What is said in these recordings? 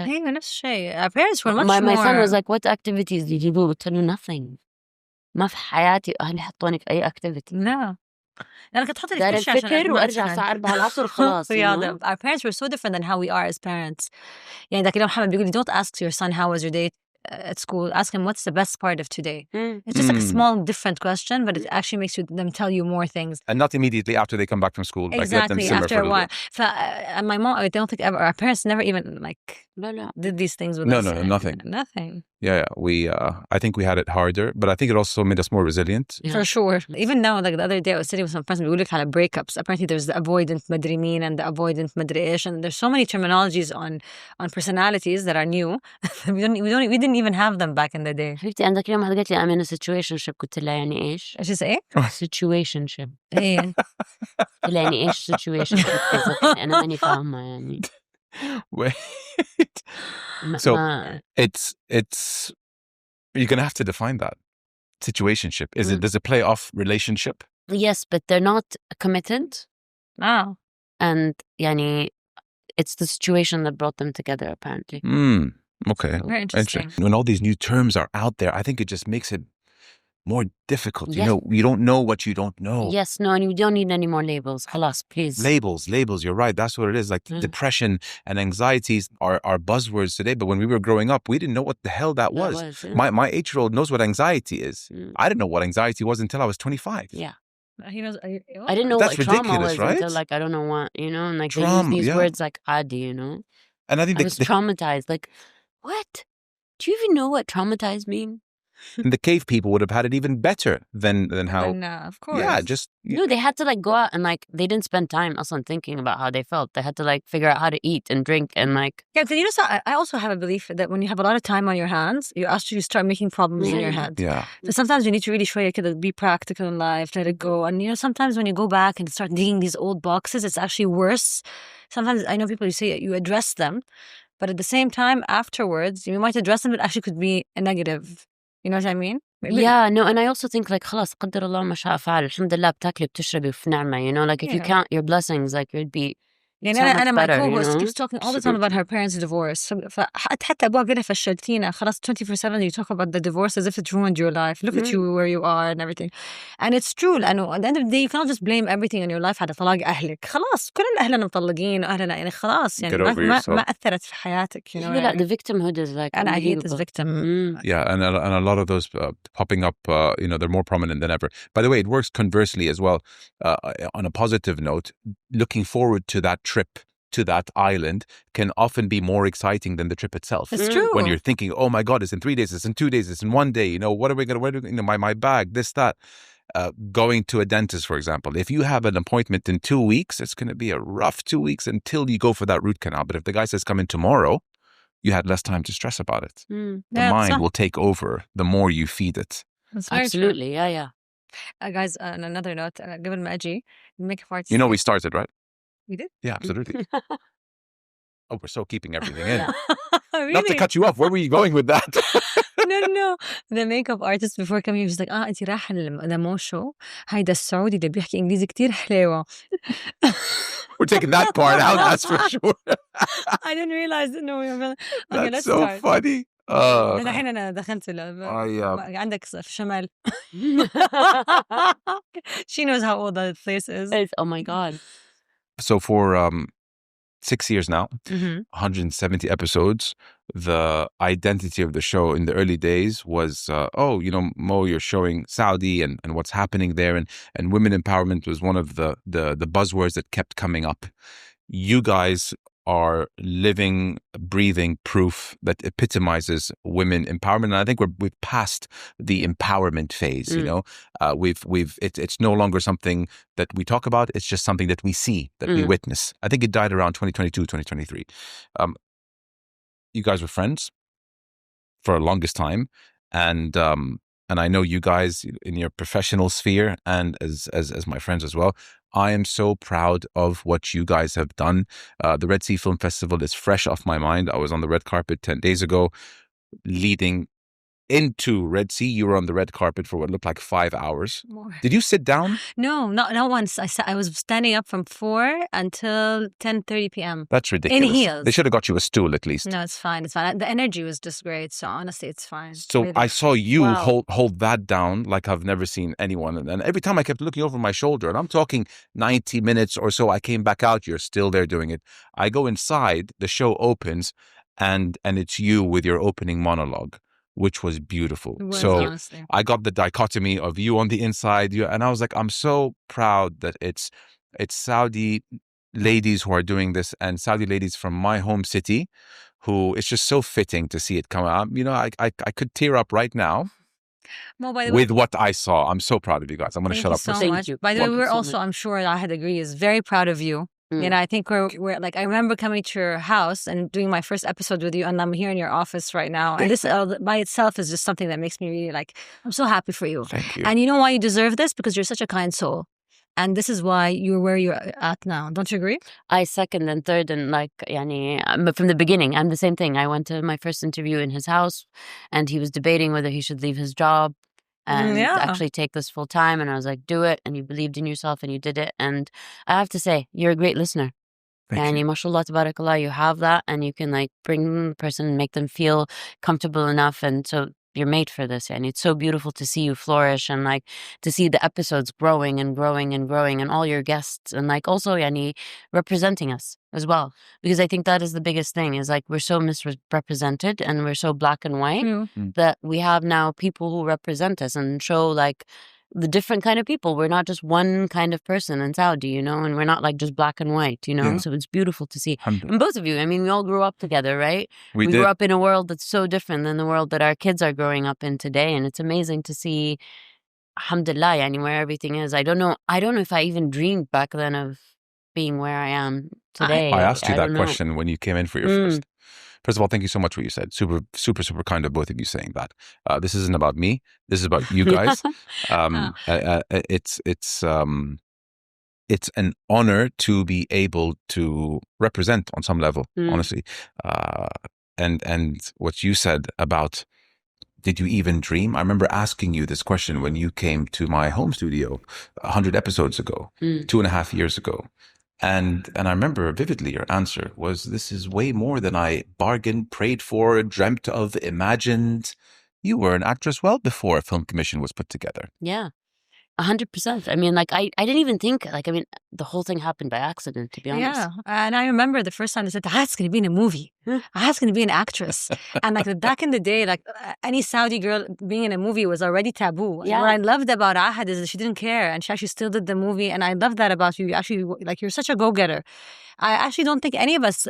heck? Hey, نفس الشيء. Our parents were much My more... son was like, what activities did you do? قلت له nothing. ما في حياتي أهلي حطوني في أي activity. No. أنا كنت حاطة دار في كل شيء عشان الفكر ما وأرجع أتخن. الساعة 4 العصر خلاص. رياضة. Our parents were so different than how we are as parents. يعني ذاك اليوم محمد بيقول don't ask your son how was your day at school. Ask him what's the best part of today. It's just like a small different question, but it actually makes them tell you more things. And not immediately after they come back from school. Exactly, like let them simmer after for a while. And my mom, I don't think ever, our parents never even like did these things with us. No, nothing. Nothing. Yeah. We, I think we had it harder, but I think it also made us more resilient. Yeah. For sure. Even now, like the other day, I was sitting with some friends and we were looking at breakups. Apparently, there's the avoidant madri meen and the avoidant madri ish, and there's so many terminologies on personalities that are new. we didn't even have them back in the day. حبيبتي عندك اليوم واحدة قالت لي I'm in a situationship. قلت لها يعني إيش؟ إيش إيه؟ situationship. إيه. قلت لها يعني إيش situationship؟ أنا ماني فاهمة يعني. Wait. So it's you're gonna have to define that situationship. Does it play off relationship? Yes, but they're not committed. Oh. And يعني it's the situation that brought them together apparently. Okay. Very interesting. When all these new terms are out there, I think it just makes it more difficult. Yes. You know, you don't know what you don't know. Yes, no, and you don't need any more labels. Khalas, please. Labels, you're right. That's what it is. Like depression and anxieties are buzzwords today, but when we were growing up, we didn't know what the hell that was. My 8-year-old knows what anxiety is. I didn't know what anxiety was until I was 25. Yeah. He knows, I didn't know That's what trauma was right? until like I don't know what, you know, and like Trauma, they use these words like adi, you know. And I think I was traumatized. Like, what? Do you even know what traumatized mean? And the cave people would have had it even better than how. of course. Yeah, just. No, they had to like go out and like they didn't spend time also thinking about how they felt. They had to like figure out how to eat and drink and like. Yeah, but you know, so I also have a belief that when you have a lot of time on your hands, you actually start making problems in your head. Yeah. So sometimes you need to really show you could be practical in life, let it go. And you know, sometimes when you go back and start digging these old boxes, it's actually worse. Sometimes I know people who say you address them, but at the same time, afterwards, you might address them, but actually could be a negative. You know what I mean? Maybe. Yeah, no, and I also think like خلاص قدر الله ما شاء فعل الحمد لله بتاكلي بتشربي وفي نعمة, you know, like if you count your blessings, like you'd be يعني so much أنا my better, co-host you know? keeps talking all the time about her parents' divorce. فحتى أبوها قال لها فشلتينا خلاص 24/7 you talk about the divorce as if it ruined your life. Look at you where you are and everything. And it's true لأنه at the end of the day you cannot just blame everything in your life على طلاق أهلك. خلاص كلنا أهلنا مطلقين وأهلنا يعني خلاص يعني ما أثرت في حياتك. You know, لا, the victimhood is like and I hate this victim. Yeah, and a lot of those popping up, you know, they're more prominent than ever. By the way, it works conversely as well. On a positive note, looking forward to that trip to that island can often be more exciting than the trip itself. It's true. When you're thinking, oh my God, it's in 3 days, it's in 2 days, it's in 1 day, you know, what are we going to, you know, my bag, this, that. Going to a dentist, for example, if you have an appointment in 2 weeks, it's going to be a rough 2 weeks until you go for that root canal. But if the guy says come in tomorrow, you had less time to stress about it. The mind will take over the more you feed it. Absolutely, yeah. Guys, on another note, قبل ما أجي makeup artist. You know, we started, right? We did? Yeah, absolutely. Oh, we're so keeping everything in. Really? Not to cut you off. Where were you going with that? No. The makeup artist before coming, he was like, أنتِ رايحة لمو شو هيدا السعودي اللي بيحكي إنجليزي كتير حلوة. We're taking that part out, that's for sure. I didn't realize. No, okay, that's let's so start. funny. الحين أنا دخلت عندك في شمال. She knows how old that place is. Oh my God. So for 6 years now, 170 episodes, the identity of the show in the early days was, you know, Mo, you're showing Saudi and what's happening there. And women empowerment was one of the buzzwords that kept coming up. You guys are living, breathing proof that epitomizes women empowerment. And I think we've passed the empowerment phase, you know. It's no longer something that we talk about. It's just something that we see, that we witness. I think it died around 2022, 2023. You guys were friends for the longest time. And I know you guys in your professional sphere and as my friends as well, I am so proud of what you guys have done. The Red Sea Film Festival is fresh off my mind. I was on the red carpet 10 days ago, leading into Red Sea. You were on the red carpet for what looked like 5 hours. More. Did you sit down? No, not once. I was standing up from 4 until 10:30 p.m. That's ridiculous. In heels. They should have got you a stool at least. No, it's fine. It's fine. The energy was just great. So honestly, it's fine. So Really. I saw you Wow. hold that down like I've never seen anyone. And every time I kept looking over my shoulder, and I'm talking 90 minutes or so, I came back out. You're still there doing it. I go inside, the show opens, and it's you with your opening monologue, which was beautiful. It was, so honestly. I got the dichotomy of you on the inside, and I was like, I'm so proud that it's Saudi ladies who are doing this, and Saudi ladies from my home city, who it's just so fitting to see it come out. I could tear up right now. Well, by the with way, what I saw. I'm so proud of you guys. I'm going to shut up for a so second. much. you. By the way, Thank you we're so also, much. I'm sure I had agree, is very proud of you. And I think we're like, I remember coming to your house and doing my first episode with you, and I'm here in your office right now. And this by itself is just something that makes me really like, I'm so happy for you. Thank you. And you know why you deserve this? Because you're such a kind soul. And this is why you're where you're at now. Don't you agree? I second and third, and like, but from the beginning, I'm the same thing. I went to my first interview in his house, and he was debating whether he should leave his job and actually take this full time. And I was like, do it. And you believed in yourself and you did it. And I have to say, you're a great listener. Thank you. Mashallah, tabarakallah, you have that, and you can like bring the person and make them feel comfortable enough. And so you're made for this. And it's so beautiful to see you flourish, and like to see the episodes growing and growing and growing, and all your guests, and like also representing us as well. Because I think that is the biggest thing, is like we're so misrepresented and we're so black and white that we have now people who represent us and show like the different kind of people. We're not just one kind of person in Saudi, and we're not like just black and white, Yeah. So it's beautiful to see. And both of you, I mean, we all grew up together, right? We grew did. up in a world that's so different than the world that our kids are growing up in today. And it's amazing to see, alhamdulillah, where everything is. I don't know if I even dreamed back then of being where I am today. I asked you that don't know. question when you came in for your first. First of all, thank you so much for what you said. Super, super, super kind of both of you saying that. This isn't about me. This is about you guys. It's an honor to be able to represent on some level, honestly. And what you said about, did you even dream? I remember asking you this question when you came to my home studio 100 episodes ago, 2.5 years ago. And I remember vividly your answer was, this is way more than I bargained, prayed for, dreamt of, imagined. You were an actress well before a film commission was put together. Yeah. 100%. I mean, like, I didn't even think, the whole thing happened by accident, to be honest. Yeah. And I remember the first time they said, Ahad's going to be in a movie. Ahad's going to be an actress. And like back in the day, like any Saudi girl being in a movie was already taboo. Yeah. And what I loved about Ahad is that she didn't care, and she actually still did the movie. And I love that about you. You actually, like, you're such a go-getter. I actually don't think any of us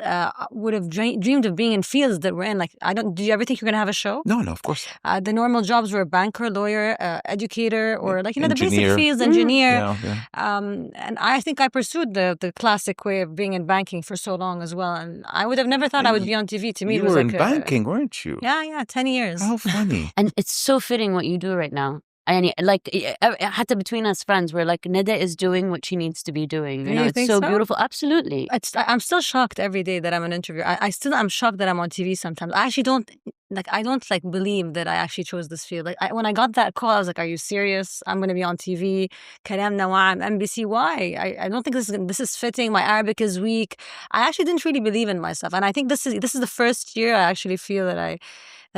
would have dreamed of being in fields that we're in. Like, do you ever think you're going to have a show? No, of course. The normal jobs were banker, lawyer, educator, or like, the basic Engineer. fields, engineer. Yeah. And I think I pursued the classic way of being in banking for so long as well. And I would have never thought I would be on TV. To me, You it was were like in banking, weren't you? Yeah, 10 years. How funny. And it's so fitting what you do right now. And like, hatta between us friends, we're like, Neda is doing what she needs to be doing. You It's think so so? beautiful. Absolutely. I'm still shocked every day that I'm an interviewer. I'm shocked that I'm on TV sometimes. I actually don't believe that I actually chose this field. Like when I got that call, I was like, are you serious? I'm going to be on TV. Kalam Nawam, NBC. Why? I don't think this is fitting. My Arabic is weak. I actually didn't really believe in myself. And I think this is the first year I actually feel that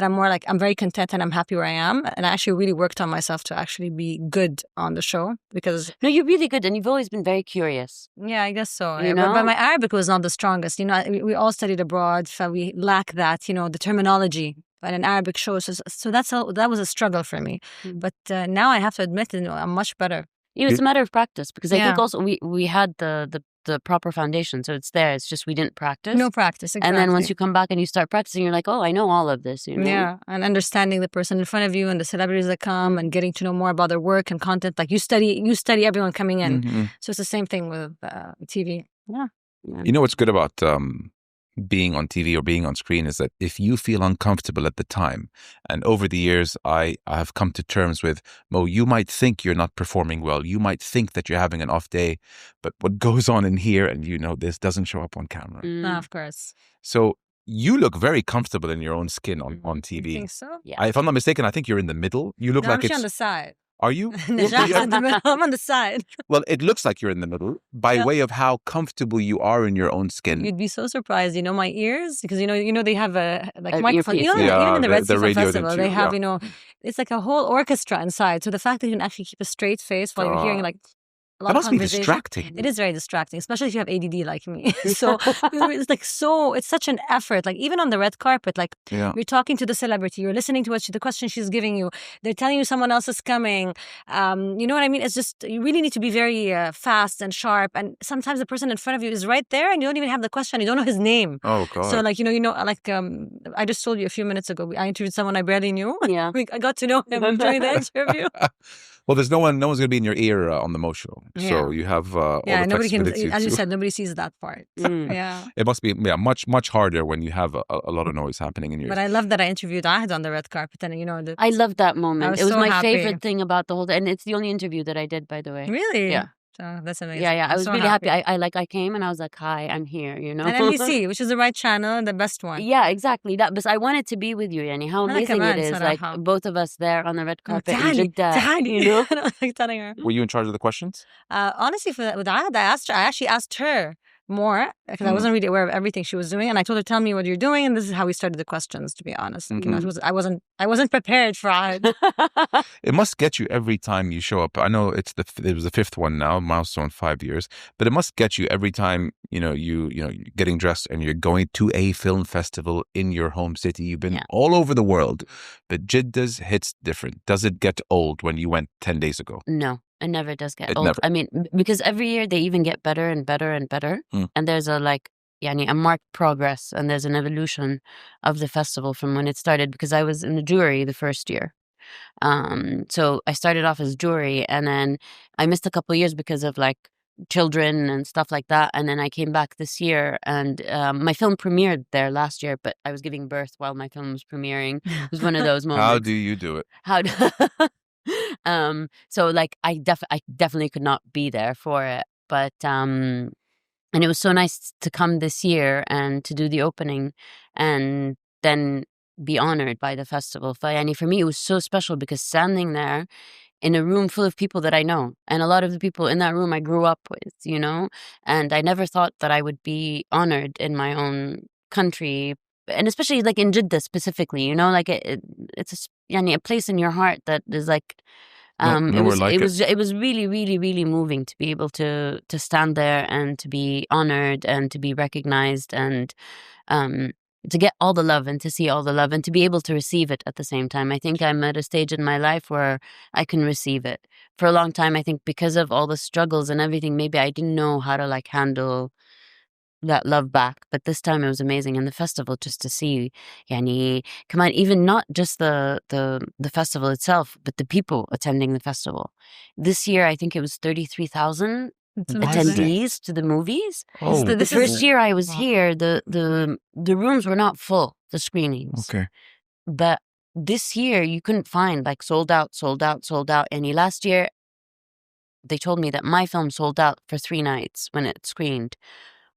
I'm more like, I'm very content and I'm happy where I am. And I actually really worked on myself to actually be good on the show, because... No, you're really good, and you've always been very curious. Yeah, I guess so. You know? But my Arabic was not the strongest. We all studied abroad, so we lack that, the terminology in an Arabic show. So that was a struggle for me. But now I have to admit, I'm much better. It's a matter of practice, because I think Yeah. also we had the proper foundation, so it's there. It's just we didn't practice. No practice, exactly. And then once you come back and you start practicing, you're like, oh, I know all of this. Yeah, and understanding the person in front of you and the celebrities that come and getting to know more about their work and content. Like you study everyone coming in. Mm-hmm. So it's the same thing with TV. Yeah. You know what's good about being on TV or being on screen is that if you feel uncomfortable at the time, and over the years I have come to terms with, Mo, you might think you're not performing well, you might think that you're having an off day, but what goes on in here, and this doesn't show up on camera. No, of course. So you look very comfortable in your own skin on You TV. think so? Yeah. If I'm not mistaken, I think you're in the middle. You look No, like I'm it's on the side. Are you? Najat's in the middle. I'm on the side. Well, it looks like you're in the middle by way of how comfortable you are in your own skin. You'd be so surprised. You know my ears, because you know they have a microphone. earpiece, Even in the Red Sea Film radio Festival, into they you, have it's like a whole orchestra inside. So the fact that you can actually keep a straight face while you're hearing like a lot That of must be conversation, distracting. it is very distracting, especially if you have ADD like me. So it's such an effort. Like even on the red carpet, like you're talking to the celebrity, you're listening to the question she's giving you. They're telling you someone else is coming. You know what I mean? It's just you really need to be very fast and sharp. And sometimes the person in front of you is right there, and you don't even have the question. You don't know his name. Oh God! So like I just told you a few minutes ago, I interviewed someone I barely knew. Yeah, I got to know him during the interview. Well, there's no one's going to be in your ear on the Mo Show, so you have all the nobody can. As you too. said, nobody sees that part. Yeah, it must be much harder when you have a lot of noise happening in your. But I love that I interviewed Ahd on the red carpet, and I loved that moment. It was so my happy. favorite thing about the whole day, and it's the only interview that I did, by the way. Really? Yeah. Oh, that's amazing. Yeah. I was so really happy. I came and I was like, "Hi, I'm here." You know. And NBC, which is the right channel, the best one. Yeah, exactly. But I wanted to be with you, Yani. How amazing it is, like both of us there on the red carpet in Jeddah. You know. I don't like telling her. Were you in charge of the questions? Honestly, with Ahd, I actually asked her more because I wasn't really aware of everything she was doing, and I told her, "Tell me what you're doing," and this is how we started the questions. To be honest, you know, I wasn't prepared for Ahd. It must get you every time you show up. I know it was the fifth one now, milestone 5 years, but it must get you every time you getting dressed and you're going to a film festival in your home city. You've been all over the world, but Jeddah's hits different. Does it get old when you went 10 days ago? No. It never does get old. Never. I mean, because every year they even get better and better and better. And there's a marked progress, and there's an evolution of the festival from when it started, because I was in the jury the first year. So I started off as jury, and then I missed a couple of years because of like children and stuff like that. And then I came back this year, and my film premiered there last year, but I was giving birth while my film was premiering. It was one of those moments. How do you do it? So like I definitely could not be there for it, but and it was so nice to come this year and to do the opening and then be honored by the festival. And for me it was so special because standing there in a room full of people that I know, and a lot of the people in that room I grew up with, and I never thought that I would be honored in my own country. And especially like in Jeddah specifically, like it's a place in your heart that is like, it was really, really, really moving to be able to stand there and to be honored and to be recognized and to get all the love and to see all the love and to be able to receive it at the same time. I think I'm at a stage in my life where I can receive it. For a long time, I think because of all the struggles and everything, maybe I didn't know how to like handle that love back, but this time it was amazing. And the festival, just to see, come on, even not just the festival itself, but the people attending the festival. This year, I think it was 33,000 attendees to the movies. Oh, the first year I was here, the rooms were not full, the screenings. Okay, but this year you couldn't find like sold out. And last year, they told me that my film sold out for 3 nights when it screened.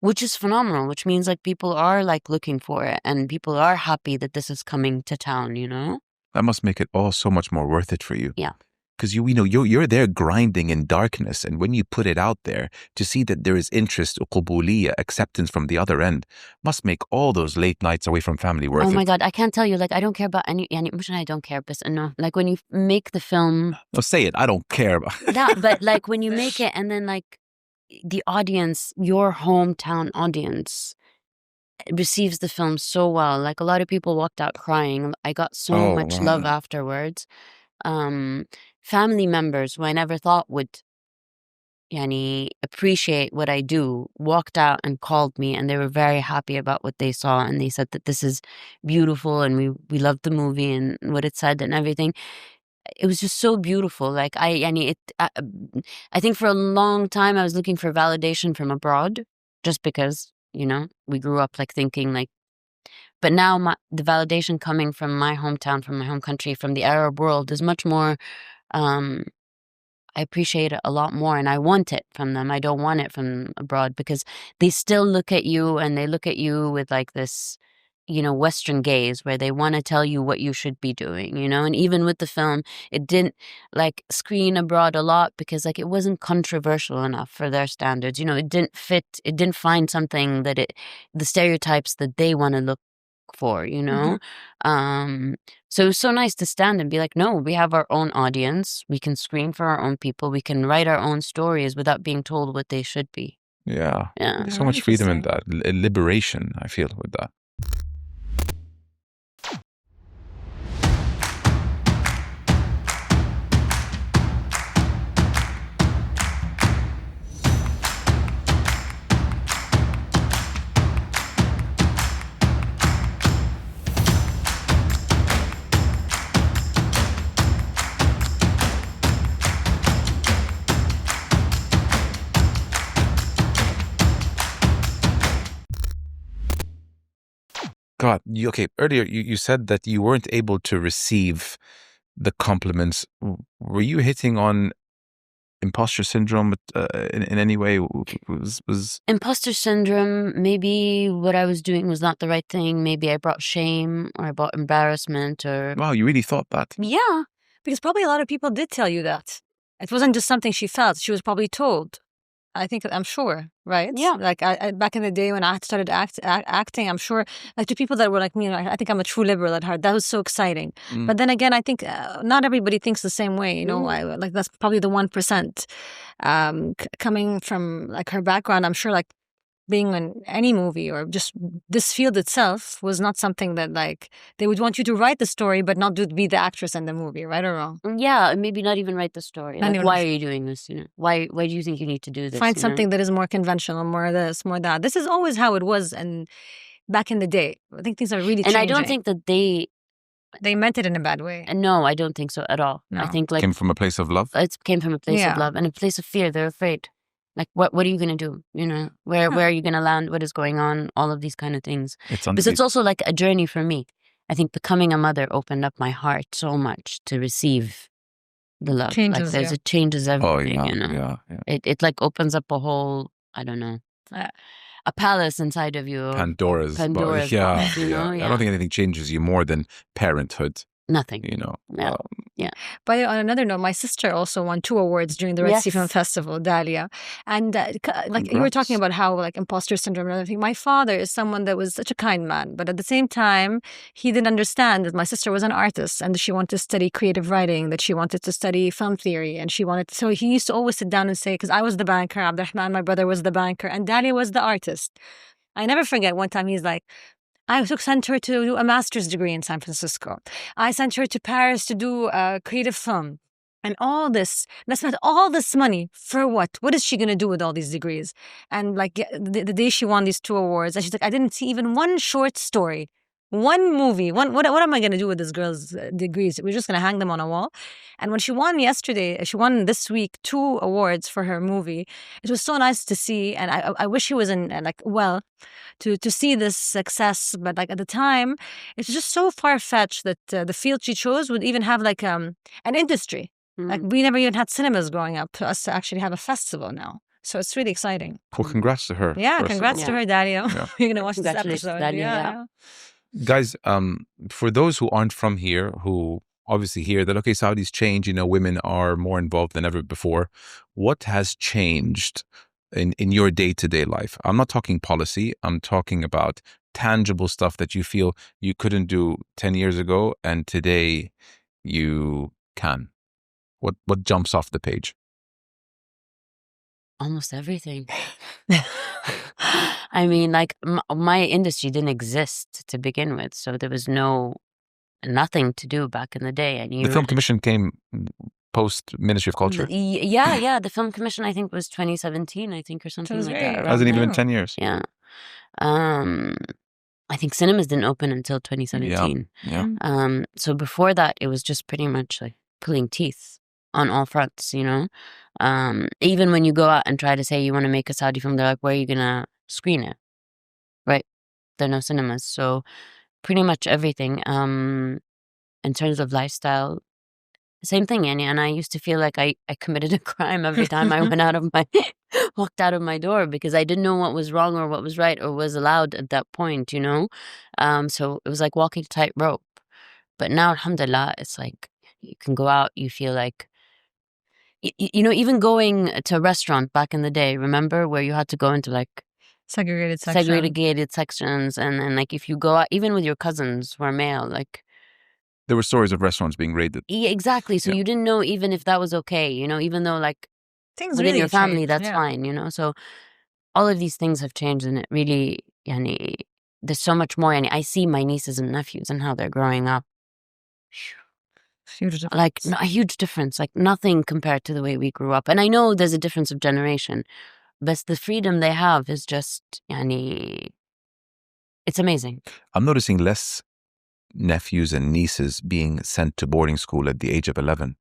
Which is phenomenal, which means like people are like looking for it and people are happy that this is coming to town, That must make it all so much more worth it for you. Yeah. Because you're there grinding in darkness, and when you put it out there to see that there is interest, قبولية, acceptance from the other end, must make all those late nights away from family worth it. Oh my God, I can't tell you, like I don't care about any, I don't care, but no, like when you make the film. No, say it, I don't care about. Yeah, but like when you make it and then like the audience, your hometown audience, receives the film so well. Like a lot of people walked out crying. I got so much love afterwards. Family members who I never thought would appreciate what I do walked out and called me, and they were very happy about what they saw, and they said that this is beautiful and we loved the movie and what it said and everything. It was just so beautiful. Like I think for a long time I was looking for validation from abroad, just because we grew up like thinking like. But now the validation coming from my hometown, from my home country, from the Arab world is much more. I appreciate it a lot more, and I want it from them. I don't want it from abroad because they still look at you and they look at you with like this Western gaze, where they want to tell you what you should be doing, and even with the film, it didn't screen abroad a lot because it wasn't controversial enough for their standards. It didn't fit, it didn't find something that the stereotypes that they want to look for, so it was so nice to stand and be like, no, we have our own audience, we can screen for our own people, we can write our own stories without being told what they should be. Yeah. There's so much freedom in that, liberation, I feel, with that. God, earlier you said that you weren't able to receive the compliments. Were you hitting on imposter syndrome in any way? Was imposter syndrome, maybe what I was doing was not the right thing. Maybe I brought shame or I brought embarrassment or... Wow, you really thought that? Yeah, because probably a lot of people did tell you that. It wasn't just something she felt. She was probably told. I'm sure, right? Yeah. I back in the day when I started acting, I'm sure, to people that were like me, I think I'm a true liberal at heart. That was so exciting. But then again, I think not everybody thinks the same way. That's probably the 1%. Coming from her background, I'm sure being in any movie or just this field itself was not something that they would want you to write the story but not be the actress in the movie, right or wrong? Yeah, maybe not even write the story. Why are you doing this? Why do you think you need to do this? Find something that is more conventional, more this, more that. This is always how it was, and back in the day, I think things are really changing. And I don't think that they meant it in a bad way. No, I don't think so at all. No. I think came from a place of love. It came from a place of love and a place of fear. They're afraid. What are you going to do? Where are you going to land? What is going on? All of these kind of things. Because it's also a journey for me. I think becoming a mother opened up my heart so much to receive the love. It changes everything, Yeah. It opens up a whole, I don't know, a palace inside of you. Pandora's box, I don't think anything changes you more than parenthood. Nothing. Yeah. But on another note, my sister also won 2 awards during the Red Sea Film Festival, Dalia. And you were talking about how imposter syndrome and everything. My father is someone that was such a kind man, but at the same time, he didn't understand that my sister was an artist and that she wanted to study creative writing, that she wanted to study film theory, and so he used to always sit down and say, because I was the banker, Abdurrahman, my brother, was the banker, and Dalia was the artist. I never forget one time he's like, I sent her to do a master's degree in San Francisco. I sent her to Paris to do a creative film. And all this, I spent all this money for what? What is she going to do with all these degrees? And the day she won these 2 awards, and she's like, I didn't see even one short story, one movie. What am I going to do with this girl's degrees? We're just going to hang them on a wall. And when she won she won this week 2 awards for her movie. It was so nice to see. And I wish she was in to see this success, but at the time, it's just so far-fetched that the field she chose would even have an industry. We never even had cinemas growing up to us to actually have a festival now. So it's really exciting. Well, congrats to her. Yeah, congrats to her, Dalia. Yeah. You're going to watch this episode. Dalia, Guys, for those who aren't from here, who obviously hear that, okay, Saudi's changed, women are more involved than ever before. What has changed in your day-to-day life? I'm not talking policy. I'm talking about tangible stuff that you feel you couldn't do 10 years ago and today you can. What jumps off the page? Almost everything. I mean, my industry didn't exist to begin with, so there was nothing to do back in the day. And the Film Commission came post Ministry of Culture? Yeah. The Film Commission, I think, was 2017, or something like that. Hasn't even been 10 years. Yeah. I think cinemas didn't open until 2017. Yeah. So before that, it was just pretty much pulling teeth on all fronts, Even when you go out and try to say you want to make a Saudi film, they're like, where are you going to screen it? Right? There are no cinemas. So pretty much everything. In terms of lifestyle, Same thing, and I used to feel like I committed a crime every time I went walked out of my door, because I didn't know what was wrong or what was right or was allowed at that point, so it was like walking a tightrope. But now, alhamdulillah, it's like you can go out, you feel like, even going to a restaurant back in the day, remember, where you had to go into like segregated sections, and like if you go out, even with your cousins who are male, like, there were stories of restaurants being raided. yeah, exactly. So you didn't know even if that was okay, even though like things within really your family, changed, that's yeah. fine, So all of these things have changed, and it really, yani, there's so much more. And I see my nieces and nephews and how they're growing up. Huge difference. Like a huge difference, like nothing compared to the way we grew up. And I know there's a difference of generation, but the freedom they have is just, yani, it's amazing. I'm noticing less nephews and nieces being sent to boarding school at the age of 11.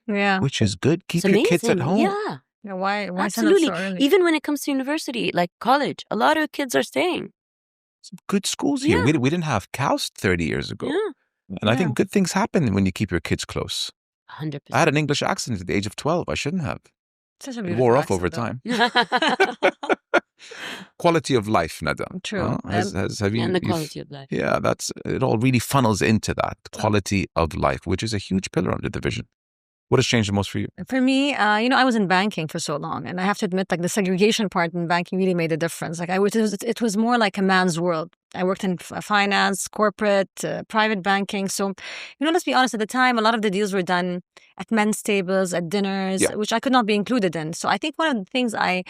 Yeah. Which is good. Keep It's your kids at amazing. home. Yeah. Yeah, why send them Absolutely. so early? Even when it comes to university, like college, a lot of kids are staying. Some good schools here. Yeah. We didn't have cows 30 years ago. Yeah. And I think good things happen when you keep your kids close. 100%. I had an English accent at the age of 12. I shouldn't have. Such a It beautiful wore off accent, over though. time. Quality of life, Nada. True. Have you, and the quality of life. Yeah, it all really funnels into that quality of life, which is a huge pillar under the vision. What has changed the most for you? For me, I was in banking for so long, and I have to admit, like the segregation part in banking really made a difference. Like it was more like a man's world. I worked in finance, corporate, private banking. So, let's be honest. At the time, a lot of the deals were done at men's tables, at dinners, which I could not be included in. So, I think one of the things I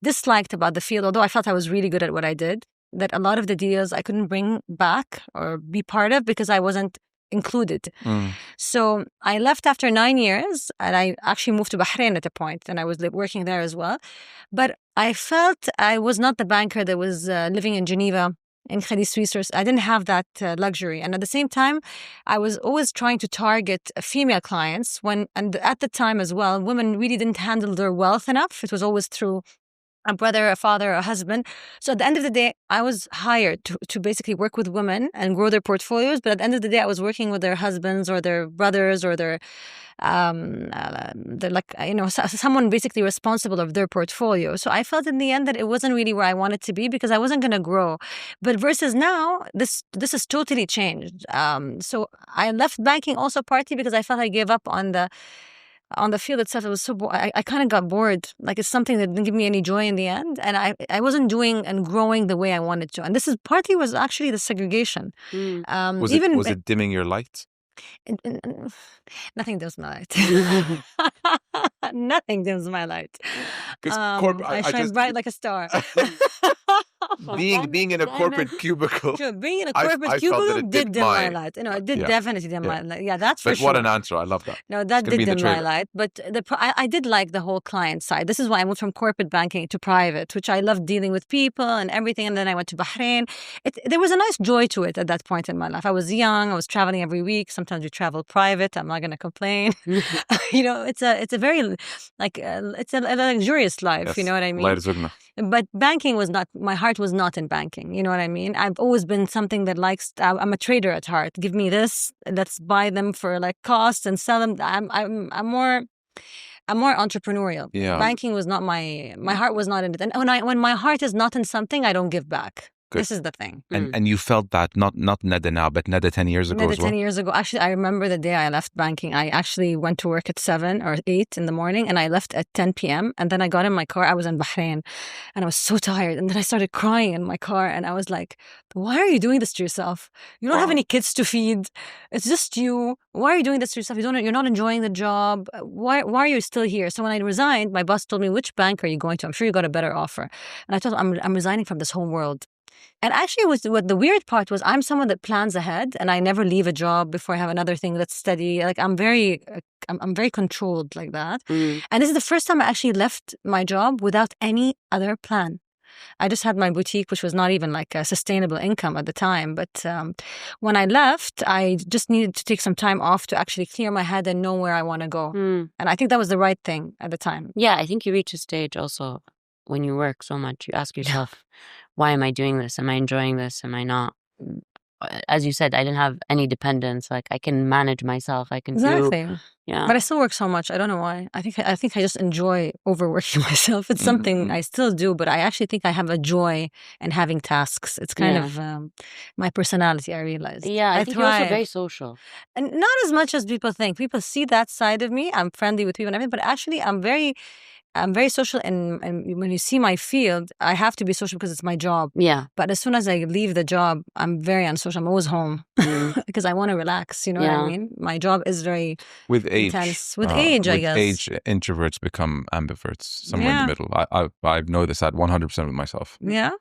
disliked about the field, although I felt I was really good at what I did, that a lot of the deals I couldn't bring back or be part of because I wasn't included. So I left after 9 years, and I actually moved to Bahrain at a point, and I was working there as well. But I felt I was not the banker that was living in Geneva, in Credit Suisse. I didn't have that luxury. And at the same time, I was always trying to target female clients and at the time as well, women really didn't handle their wealth enough. It was always through a brother, a father, a husband. So at the end of the day, I was hired to basically work with women and grow their portfolios. But at the end of the day, I was working with their husbands or their brothers or they're like, someone basically responsible of their portfolio. So I felt in the end that it wasn't really where I wanted to be because I wasn't going to grow. But versus now, this has totally changed. So I left banking also partly because I felt I gave up on the field itself. It was so I kind of got bored. Like it's something that didn't give me any joy in the end, and I wasn't doing and growing the way I wanted to. And this is partly was actually the segregation. Was it dimming your light? Nothing dims my light. Nothing dims my light. I shine bright like a star. Being in a corporate cubicle. Sure, being in a corporate cubicle did dim my light. It did definitely dim my light. Yeah, that's for but sure. What an answer. I love that. No, that did dim my light. But I did like the whole client side. This is why I moved from corporate banking to private, which I loved dealing with people and everything. And then I went to Bahrain. There was a nice joy to it at that point in my life. I was young. I was traveling every week. Sometimes we travel private. I'm not going to complain. It's a very it's a luxurious life. Yes. You know what I mean? But banking was not, my heart was not in banking. You know what I mean? I've always been something that likes, I'm a trader at heart. Give me this, let's buy them for like cost and sell them. I'm more entrepreneurial. Yeah. Banking was not my heart was not in it. And when my heart is not in something, I don't give back. Good. This is the thing. And you felt that not Neda now, but Neda 10 years ago Neda as well? 10 years ago. Actually, I remember the day I left banking. I actually went to work at 7 or 8 in the morning and I left at 10 p.m. And then I got in my car. I was in Bahrain and I was so tired. And then I started crying in my car and I was like, why are you doing this to yourself? You don't have any kids to feed. It's just you. Why are you doing this to yourself? You're not enjoying the job. Why are you still here? So when I resigned, my boss told me, which bank are you going to? I'm sure you got a better offer. And I told him, I'm resigning from this whole world. And actually, what the weird part was, I'm someone that plans ahead, and I never leave a job before I have another thing that's steady. Like I'm very controlled like that. And this is the first time I actually left my job without any other plan. I just had my boutique, which was not even like a sustainable income at the time. But when I left, I just needed to take some time off to actually clear my head and know where I want to go. And I think that was the right thing at the time. Yeah, I think you reach a stage also when you work so much, you ask yourself, why am I doing this? Am I enjoying this? Am I not? as you said, I didn't have any dependence. Like, I can manage myself. I can Exactly. do, yeah. But I still work so much. I don't know why. I think I just enjoy overworking myself. It's something I still do, but I actually think I have a joy in having tasks. It's kind of my personality, I realized. Yeah, I think you're also very social. And not as much as people think. People see that side of me. I'm friendly with people and everything, but actually I'm very social, and when you see my field, I have to be social because it's my job. Yeah. But as soon as I leave the job, I'm very unsocial. I'm always home because I want to relax. You know what I mean? My job is very intense. With age, I guess. With age, introverts become ambiverts, somewhere in the middle. I know this at 100% with myself. Yeah?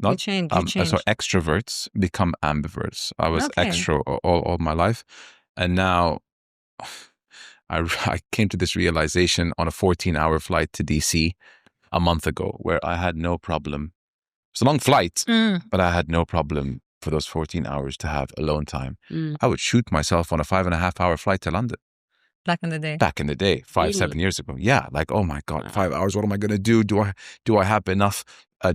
You change. So extroverts become ambiverts. I was extro all my life. And now I came to this realization on a 14-hour flight to DC a month ago, where I had no problem. It's a long flight, but I had no problem for those 14 hours to have alone time. I would shoot myself on a 5.5-hour flight to London. Back in the day, 7 years ago. Yeah, like, oh my God, 5 hours. What am I going to do? Do I have enough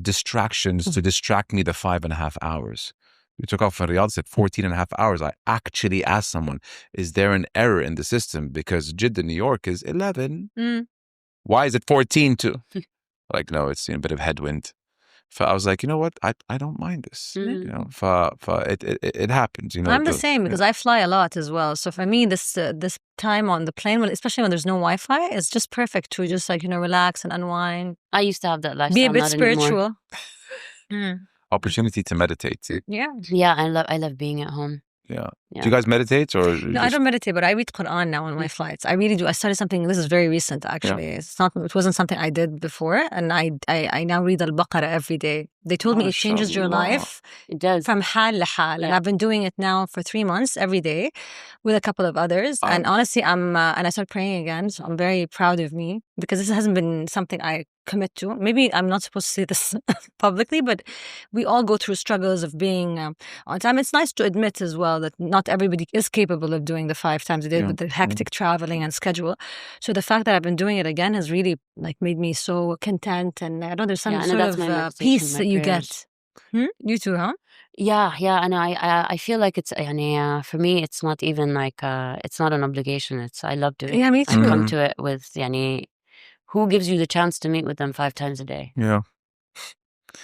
distractions to distract me the 5.5 hours? We took off from Riyadh, said 14.5 hours. I actually asked someone, is there an error in the system? Because Jeddah, New York is 11. Why is it 14 too? Like, no, it's a bit of headwind. I was like, you know what? I don't mind this. You know, it happens. You know, I'm the same because I fly a lot as well. So for me, this time on the plane, especially when there's no Wi-Fi, it's just perfect to just relax and unwind. I used to have that lifestyle. Be a bit spiritual. Opportunity to meditate. Yeah. Yeah, I love being at home. Yeah. Do you guys meditate or? No, I don't meditate, but I read Quran now on my flights. I really do. I started something. This is very recent, actually. Yeah. It wasn't something I did before, and I now read Al-Baqarah every day. They told me it changes your life. It does. From hal la hal, and I've been doing it now for 3 months every day, with a couple of others. And honestly, and I started praying again. So I'm very proud of me because this hasn't been something I commit to. Maybe I'm not supposed to say this publicly, but we all go through struggles of being on time. It's nice to admit as well that not everybody is capable of doing the 5 times a day with the hectic traveling and schedule. So the fact that I've been doing it again has really made me so content, and I know there's some sort of peace that you get. You too, huh? Yeah, and I feel like it's for me it's not even it's not an obligation. I love doing it. Yeah, me too. I come to it with who gives you the chance to meet with them 5 times a day? Yeah.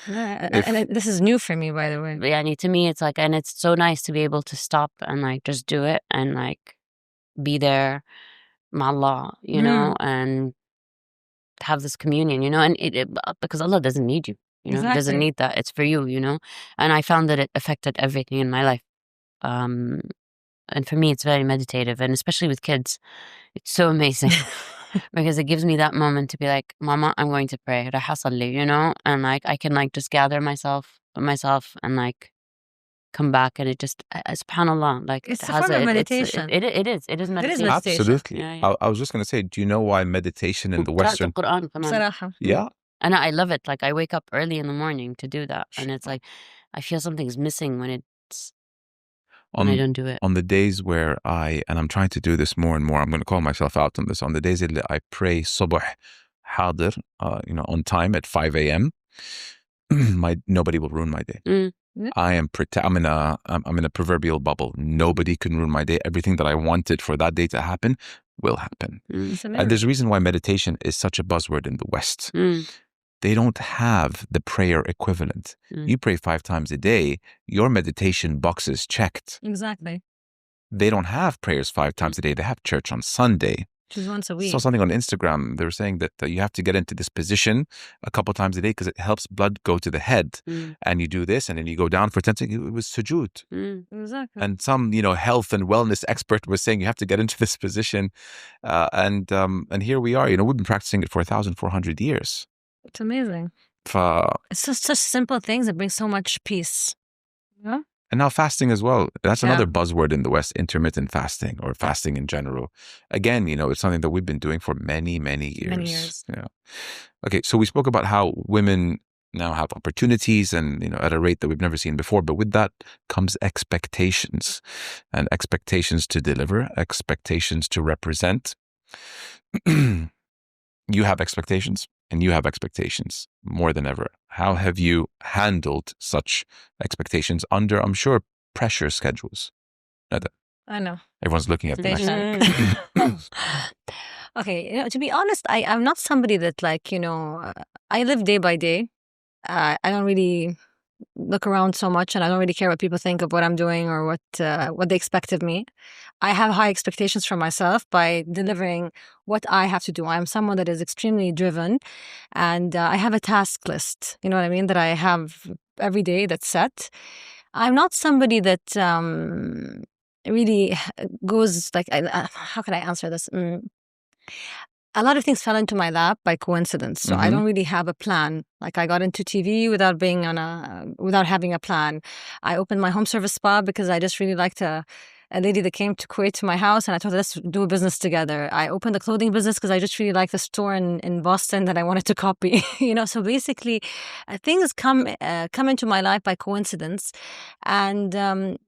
And this is new for me, by the way. But to me, it's and it's so nice to be able to stop and just do it and be there, ma'Allah, you know, and have this communion, and because Allah doesn't need you, exactly. He doesn't need that. It's for you, and I found that it affected everything in my life. And for me, it's very meditative, and especially with kids, it's so amazing. Because it gives me that moment to be like, Mama, I'm going to pray, and I can just gather myself and come back, and it just, subhanAllah, it's a form of meditation. It is meditation. Absolutely. Yeah. I was just going to say, do you know why meditation in the Western? Quran, yeah. And I love it. I wake up early in the morning to do that, and it's I feel something's missing when I don't do it. On the days where I'm trying to do this more and more, I'm going to call myself out on this. On the days that I pray subh hadir, on time at 5 a.m., nobody will ruin my day. I'm in a proverbial bubble. Nobody can ruin my day. Everything that I wanted for that day to happen will happen. And there's a reason why meditation is such a buzzword in the West. They don't have the prayer equivalent. You pray 5 times a day, your meditation box is checked. Exactly. They don't have prayers 5 times a day. They have church on Sunday. Which is once a week. I saw something on Instagram. They were saying that you have to get into this position a couple times a day because it helps blood go to the head. And you do this, and then you go down for 10 seconds. It was sujood. Exactly. And some, health and wellness expert was saying you have to get into this position. And here we are. We've been practicing it for 1,400 years. It's amazing. It's just such simple things that bring so much peace. Yeah. And now fasting as well. That's another buzzword in the West, intermittent fasting or fasting in general. Again, it's something that we've been doing for many, many years. Many years. Yeah. Okay, so we spoke about how women now have opportunities and, at a rate that we've never seen before. But with that comes expectations, and expectations to deliver, expectations to represent. You have expectations. And you have expectations more than ever. How have you handled such expectations under, I'm sure, pressure schedules. I know. Everyone's looking at the next one. Okay, to be honest, I'm not somebody that I live day by day. I don't really look around so much, and I don't really care what people think of what I'm doing or what they expect of me. I have high expectations for myself by delivering what I have to do. I'm someone that is extremely driven, and I have a task list, you know what I mean, that I have every day that's set. I'm not somebody that really goes like, how can I answer this? A lot of things fell into my lap by coincidence. So I don't really have a plan. Like I got into TV without having a plan. I opened my home service spa because I just really liked a lady that came to Kuwait to my house, and I told her, let's do a business together. I opened a clothing business because I just really liked the store in Boston that I wanted to copy. So basically things come into my life by coincidence. And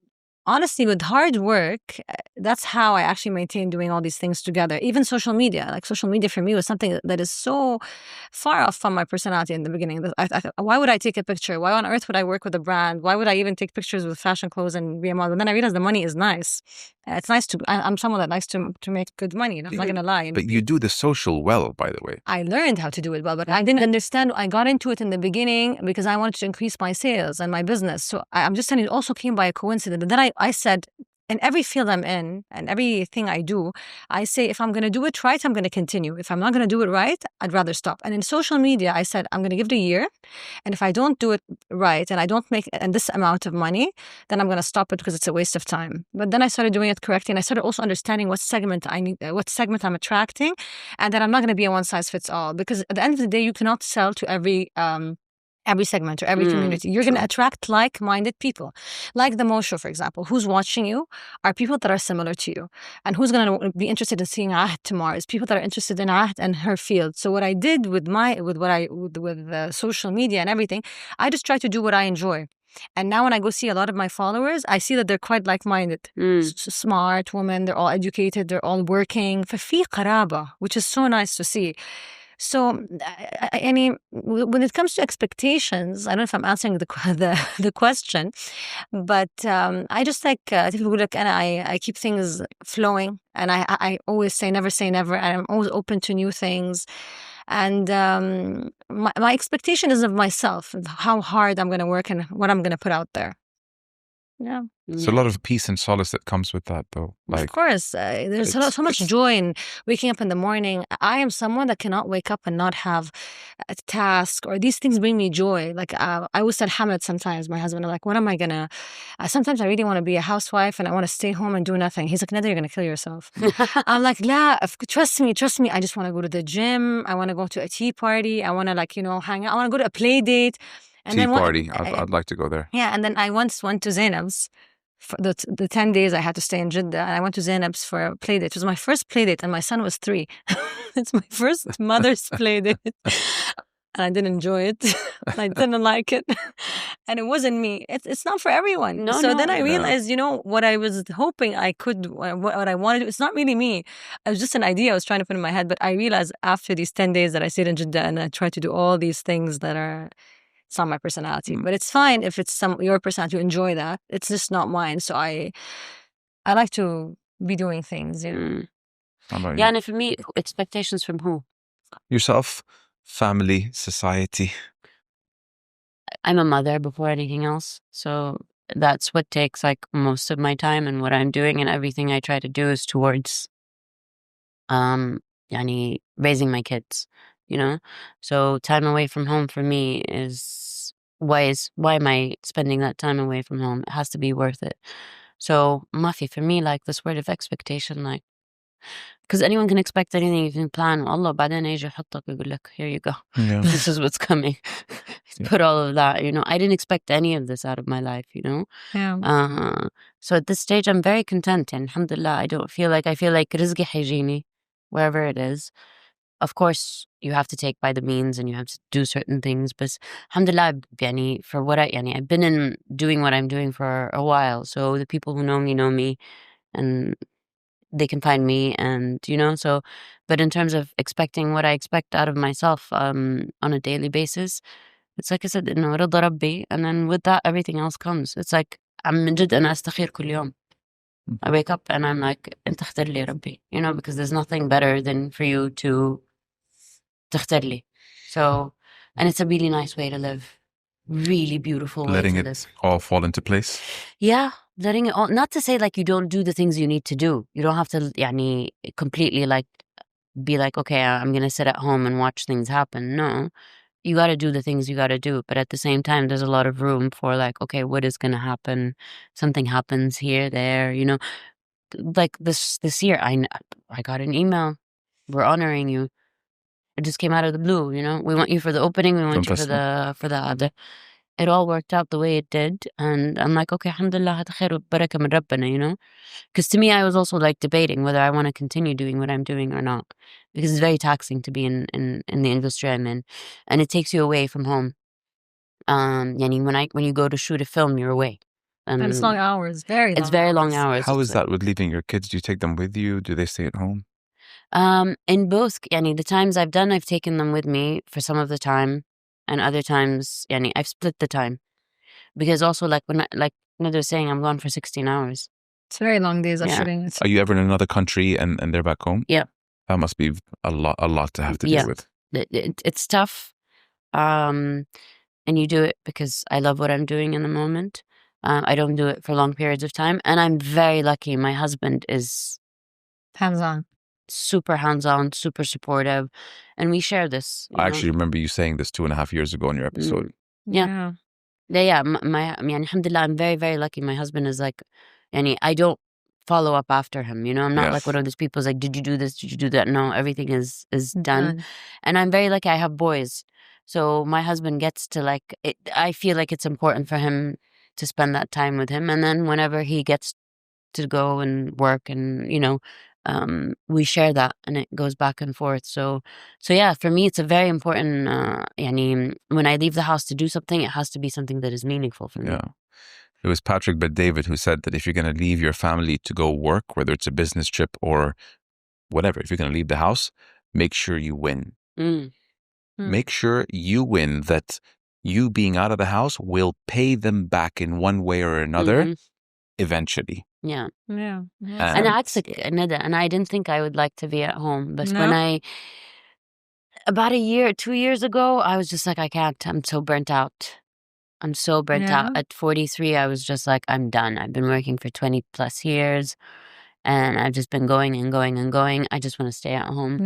honestly, with hard work, that's how I actually maintain doing all these things together. Even social media. Like social media for me was something that is so far off from my personality in the beginning. Why would I take a picture? Why on earth would I work with a brand? Why would I even take pictures with fashion clothes and be a model? And then I realized the money is nice. It's nice I'm someone that likes to make good money. I'm not going to lie. But you do the social well, by the way. I learned how to do it well, but I didn't understand. I got into it in the beginning because I wanted to increase my sales and my business. So I'm just saying it also came by a coincidence. And then I said, in every field I'm in and everything I do, I say, if I'm going to do it right, I'm going to continue. If I'm not going to do it right, I'd rather stop. And in social media, I said, I'm going to give it a year. And if I don't do it right and I don't make this amount of money, then I'm going to stop it because it's a waste of time. But then I started doing it correctly. And I started also understanding what segment I need, what segment I'm attracting, and that I'm not going to be a one size fits all. Because at the end of the day, you cannot sell to every segment or every community. You're going to attract like-minded people. Like the Mo Show, for example. Who's watching you are people that are similar to you. And who's going to be interested in seeing Ahd tomorrow is people that are interested in Ahd and her field. So what I did with social media and everything, I just try to do what I enjoy. And now when I go see a lot of my followers, I see that they're quite like-minded. Smart women, they're all educated, they're all working. ففي قرابة, which is so nice to see. So, I mean, when it comes to expectations, I don't know if I'm answering the question, but I just like and I keep things flowing, and I always say never, and I'm always open to new things. And my expectation is of myself, of how hard I'm going to work and what I'm going to put out there. Yeah. There's a lot of peace and solace that comes with that, though. Of course. There's so much joy in waking up in the morning. I am someone that cannot wake up and not have a task, or these things bring me joy. Like I always said, Hamid, sometimes my husband, I'm like, what am I going to... sometimes I really want to be a housewife and I want to stay home and do nothing. He's like, Nada, you're going to kill yourself. I'm like, la, trust me. I just want to go to the gym. I want to go to a tea party. I want to hang out. I want to go to a play date. And tea party. I'd like to go there. Yeah, and then I once went to Zainab's for the 10 days I had to stay in Jeddah, and I went to Zainab's for a play date. It was my first play date, and my son was 3. It's my first mother's play date, and I didn't enjoy it. I didn't like it, and it wasn't me. It's not for everyone. Then I realized, what I was hoping I could, what I wanted to do, it's not really me. It was just an idea I was trying to put in my head. But I realized after these 10 days that I stayed in Jeddah and I tried to do all these things that are... It's not my personality, but it's fine if it's your personality to enjoy that. It's just not mine. So I like to be doing things. Yeah, and for me, expectations from who? Yourself, family, society. I'm a mother before anything else, so that's what takes most of my time, and what I'm doing and everything I try to do is towards raising my kids. So time away from home for me is why am I spending that time away from home? It has to be worth it. So mafi, for me, this word of expectation, because anyone can expect anything, you can plan. Allah بعدين يجي يحطك ويقول لك, here you go. Yeah. This is what's coming. Put all of that, I didn't expect any of this out of my life, Yeah. So at this stage I'm very content, and alhamdulillah, I feel like rizqi hijini wherever it is. Of course, you have to take by the means and you have to do certain things, but alhamdulillah, for what I've been doing what I'm doing for a while. So the people who know me, and they can find me, and so, but in terms of expecting what I expect out of myself on a daily basis, it's like I said, رضا ربي, and then with that everything else comes. It's like من جد أنا أستخير كل يوم. I wake up and I'm like أنت اختار لي ربي, you know, because there's nothing better than for you to تختار لي. So, and it's a really nice way to live. Really beautiful way letting to it live. all fall into place. Yeah, letting it all. Not to say like you don't do the things you need to do. You don't have to يعني completely like be like, okay, I'm gonna sit at home and watch things happen. No, you got to do the things you got to do. But at the same time, there's a lot of room for like, okay, what is gonna happen? Something happens here, there. You know, like this year, I got an email. We're honoring you. It just came out of the blue. You know, we want you for the opening. We want you for the other. It all worked out the way it did. And I'm like, okay, alhamdulillah, هذا خير وبركة من ربنا, you know? Because to me, I was also like debating whether I want to continue doing what I'm doing or not. Because it's very taxing to be in the industry I'm in. And it takes you away from home. Yani when you go to shoot a film, you're away. And it's long hours, very long It's very hours. long hours. How is that with leaving your kids? Do you take them with you? Do they stay at home? In both, yani the times I've done, I've taken them with me for some of the time. And other times, yani I've split the time. Because also like when like they're saying I'm gone for 16 hours. It's very long days of Yeah. shooting. Are you ever in another country and they're back home? Yeah. That must be a lot to have to deal with. It's tough. And you do it because I love what I'm doing in the moment. I don't do it for long periods of time. And I'm very lucky. My husband is hands-on. Super hands-on, super supportive. And we share this. I actually remember you saying this 2.5 years ago in your episode. Yeah. I mean, alhamdulillah, I'm very, very lucky. My husband is like, I don't follow up after him, you know? I'm not like one of those people who's like, did you do this? Did you do that? No, everything is done. And I'm very lucky I have boys. So my husband gets to like, I feel like it's important for him to spend that time with him. And then whenever he gets to go and work and, you know, we share that and it goes back and forth. So yeah, for me, it's a very important, when I leave the house to do something, it has to be something that is meaningful for me. Yeah. It was Patrick Bet-David who said that if you're going to leave your family to go work, whether it's a business trip or whatever, if you're going to leave the house, make sure you win. Make sure you win, that you being out of the house will pay them back in one way or another eventually. Yeah. And and I didn't think I would like to be at home. But when about 2 years ago, I was just like, I can't. I'm so burnt out. At 43, I was just like, I'm done. I've been working for 20 plus years and I've just been going and going and going. I just want to stay at home.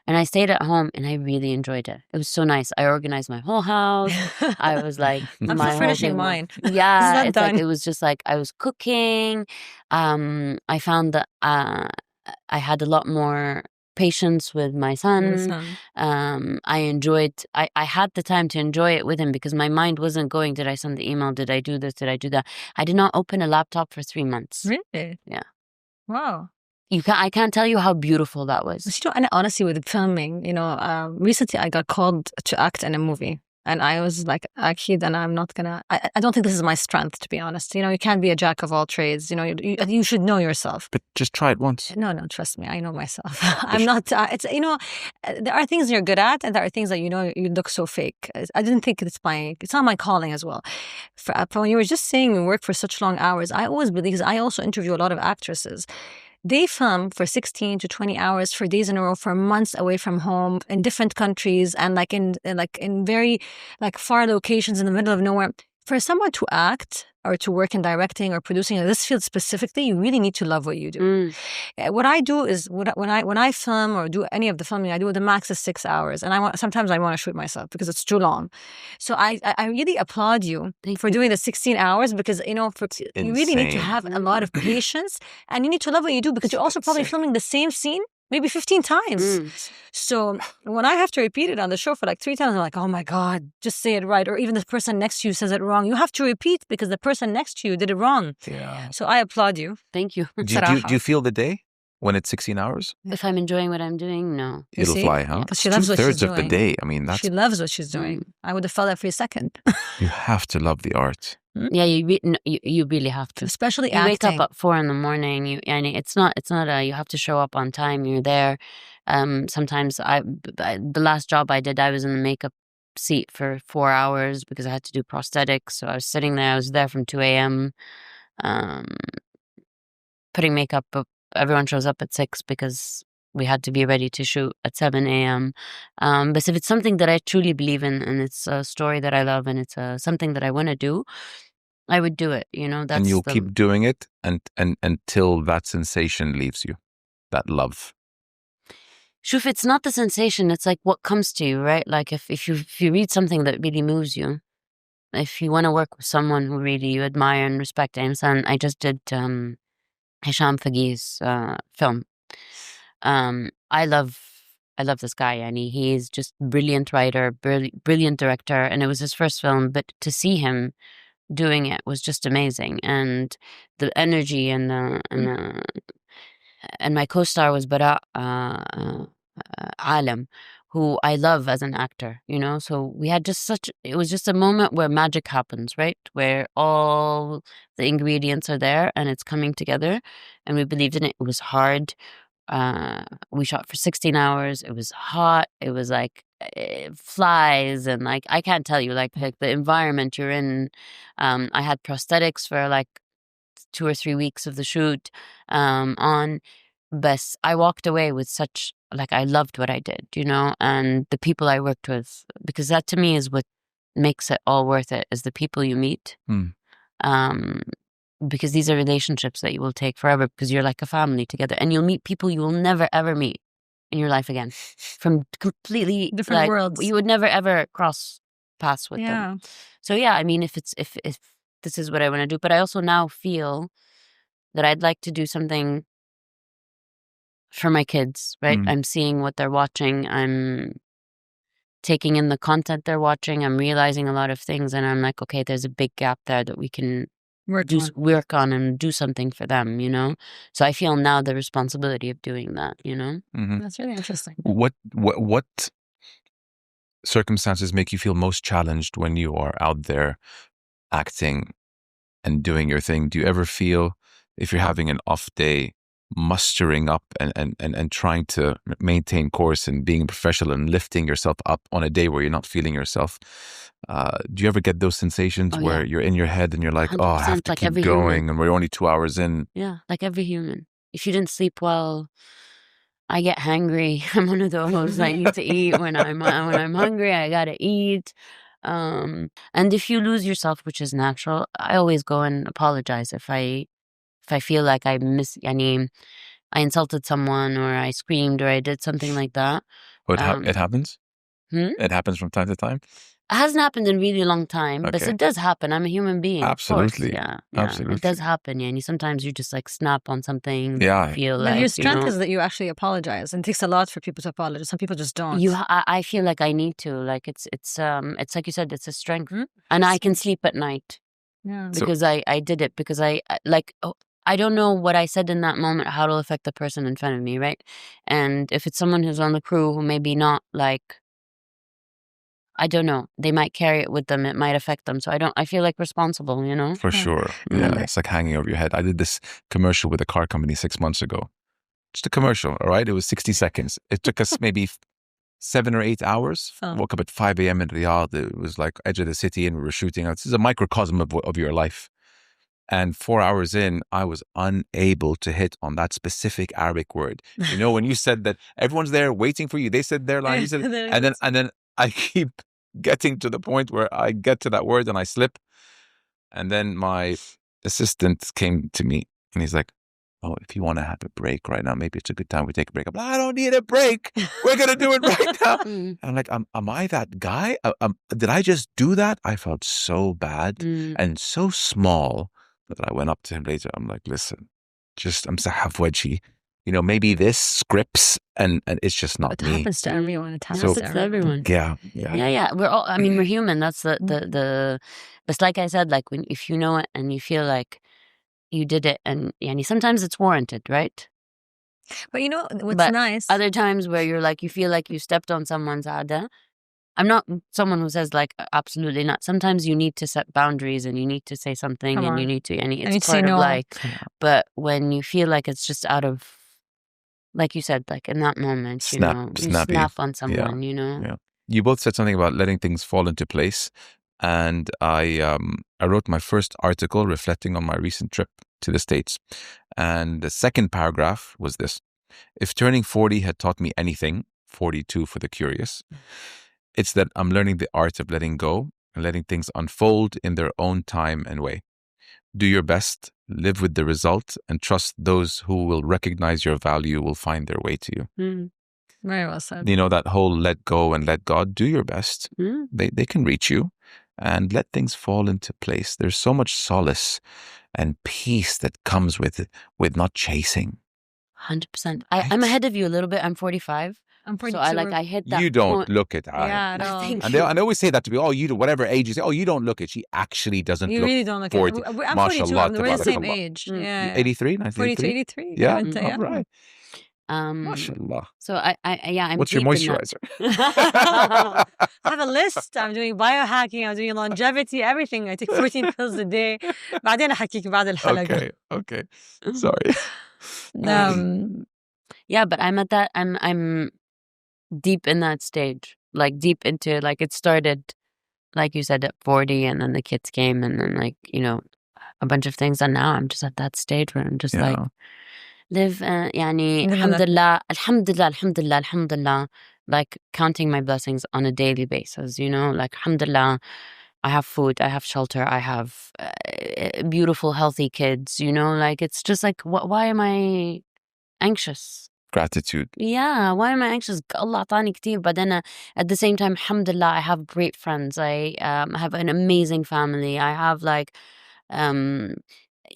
And I stayed at home and I really enjoyed it. It was so nice. I organized my whole house. I was like, I'm finishing mine. Yeah. It's like, it was just like, I was cooking. I found that I had a lot more patience with my son. I enjoyed, I had the time to enjoy it with him because my mind wasn't going, did I send the email? Did I do this? Did I do that? I did not open a laptop for 3 months. Really? Yeah. Wow. I can't tell you how beautiful that was. But you know, and honestly, with filming, you know, recently I got called to act in a movie. And I was like, Akid, and I'm not gonna, I don't think this is my strength, to be honest. You know, you can't be a jack of all trades. You know, you should know yourself. But just try it once. No, trust me. I know myself. I'm not, it's, you know, there are things you're good at and there are things that, you know, you look so fake. I didn't think it's not my calling as well. When you were just saying you work for such long hours, I always believe, because I also interview a lot of actresses. They film for 16 to 20 hours for days in a row for months away from home in different countries and like in very like far locations in the middle of nowhere. For someone to act or to work in directing or producing in this field specifically, you really need to love what you do. What I do is when I film or do any of the filming I do, the max is 6 hours, and sometimes I want to shoot myself because it's too long. So I really applaud you for doing the 16 hours because you know you really need to have a lot of patience and you need to love what you do because you're also probably filming the same scene maybe 15 times. So when I have to repeat it on the show for like 3 times, I'm like, oh my God, just say it right. Or even the person next to you says it wrong. You have to repeat because the person next to you did it wrong. Yeah. So I applaud you. Thank you. Do you feel the day when it's 16 hours? If I'm enjoying what I'm doing, no. It'll fly, huh? Because she loves what she's doing. 2/3 of the day. I mean, she loves what she's doing. I would have felt every second. You have to love the art. Yeah, you really have to. Especially you acting. Wake up at 4 a.m. And it's not you have to show up on time. You're there. Sometimes the last job I did, I was in the makeup seat for 4 hours because I had to do prosthetics. So I was sitting there. I was there from 2 a.m. putting makeup. Everyone shows up at 6 because we had to be ready to shoot at 7 a.m. But if it's something that I truly believe in, and it's a story that I love, and it's something that I want to do, I would do it. And that's you'll keep doing it and until that sensation leaves you, that love. Shuf, it's not the sensation. It's like what comes to you, right? Like if you read something that really moves you, if you want to work with someone who really you admire and respect. I just did Hisham Fagi's film. I love this guy, and he's just brilliant writer, brilliant director, and it was his first film. But to see him doing it was just amazing, and the energy and my co-star was Bara Alam, who I love as an actor, so we had it was just a moment where magic happens, right? Where all the ingredients are there and it's coming together, and we believed in it. It was hard. We shot for 16 hours. It was hot. It was like flies, and like I can't tell you, like the environment you're in. I had prosthetics for like 2 or 3 weeks of the shoot on. But I walked away with such, like, I loved what I did, and the people I worked with, because that to me is what makes it all worth it, is the people you meet. Because these are relationships that you will take forever, because you're like a family together, and you'll meet people you will never ever meet in your life again, from completely different worlds. You would never ever cross paths with them. So yeah, I mean, if this is what I want to do, but I also now feel that I'd like to do something for my kids, right? I'm seeing what they're watching. I'm taking in the content they're watching. I'm realizing a lot of things, and I'm like, okay, there's a big gap there that we can work on and do something for them, So I feel now the responsibility of doing that, That's really interesting. What circumstances make you feel most challenged when you are out there acting and doing your thing? Do you ever feel, if you're having an off day, mustering up and trying to maintain course and being professional and lifting yourself up on a day where you're not feeling yourself? Do you ever get those sensations where you're in your head and you're like, oh, I have to keep going, and we're only 2 hours in? Yeah, like every human. If you didn't sleep well, I get hangry. I'm one of those. I need to eat when I'm hungry. I gotta eat. And if you lose yourself, which is natural, I always go and apologize if I feel like I insulted someone, or I screamed, or I did something like that. It happens? It happens from time to time? It hasn't happened in a really long time, but it does happen. I'm a human being. Absolutely. Of course. Yeah. Absolutely. It does happen, yeah. And sometimes you just like snap on something. Yeah. Feel but like, your strength is that you actually apologize, and it takes a lot for people to apologize. Some people just don't. I feel like I need to. Like it's like you said, it's a strength, and I can sleep at night. Yeah. Because I did it, because I don't know what I said in that moment, how it'll affect the person in front of me, right? And if it's someone who's on the crew who maybe not like, I don't know, they might carry it with them. It might affect them. So I feel like responsible, For sure. Yeah. It's like hanging over your head. I did this commercial with a car company 6 months ago. Just a commercial, all right? It was 60 seconds. It took us maybe 7 or 8 hours. Woke up at 5 a.m. in Riyadh. It was like edge of the city, and we were shooting. This is a microcosm of your life. And 4 hours in, I was unable to hit on that specific Arabic word. When you said that everyone's there waiting for you, they said their line, you said, and then I keep getting to the point where I get to that word and I slip. And then my assistant came to me and he's like, oh, if you want to have a break right now, maybe it's a good time we take a break. I'm like, I don't need a break. We're going to do it right now. And I'm like, am I that guy? Did I just do that? I felt so bad and so small that I went up to him later. I'm like, listen, I'm sahaf wedgie. Maybe this scripts and it's just not me. It happens to everyone. It happens to everyone. Yeah. We're all, we're human. That's the but like I said, like if you know it and you feel like you did it, and sometimes it's warranted, right? But what's nice? Other times where you're like, you feel like you stepped on someone's ada. I'm not someone who says like absolutely not. Sometimes you need to set boundaries, and you need to say something, and you need to, it's part of like. But when you feel like it's just out of, like you said, like in that moment, you snap on someone, Yeah. You both said something about letting things fall into place, and I wrote my first article reflecting on my recent trip to the States. And the second paragraph was this: if turning 40 had taught me anything, 42 for the curious, it's that I'm learning the art of letting go and letting things unfold in their own time and way. Do your best, live with the result, and trust those who will recognize your value will find their way to you. Very well said. You know, that whole let go and let God, do your best. They can reach you, and let things fall into place. There's so much solace and peace that comes with not chasing. 100%. I'm ahead of you a little bit. I'm 45. I'm 42. So I hit that You don't point. look it. Yeah, no. And they always say that to me. Oh, you do whatever age you say. Oh, you don't look it. She actually doesn't You look. really don't look 40. it. I'm 42. Mashallah, We're the same tabarakallah. age. Yeah. 83, 42, 1983. 83. Yeah, Yeah. all right. Mashallah. So I'm What's your deep in moisturizer? I have a list. I'm doing biohacking. I'm doing longevity, everything. I take 14 pills a day. بعدين أحكيك بعد الحلقة. Okay. Sorry. Yeah, but I'm at that. I'm deep in that stage. Like deep into, like, it started, like you said, at 40, and then the kids came, and then, like, you know, a bunch of things, and now I'm just at that stage where I'm just like, live, يعني alhamdulillah, like counting my blessings on a daily basis, you know, like alhamdulillah, I have food, I have shelter, I have beautiful, healthy kids, you know, like, it's just like, why am I anxious? Gratitude. Yeah, why am I anxious? Allah أعطاني كتير, but then at the same time, alhamdulillah, I have great friends. I have an amazing family. I have, like, and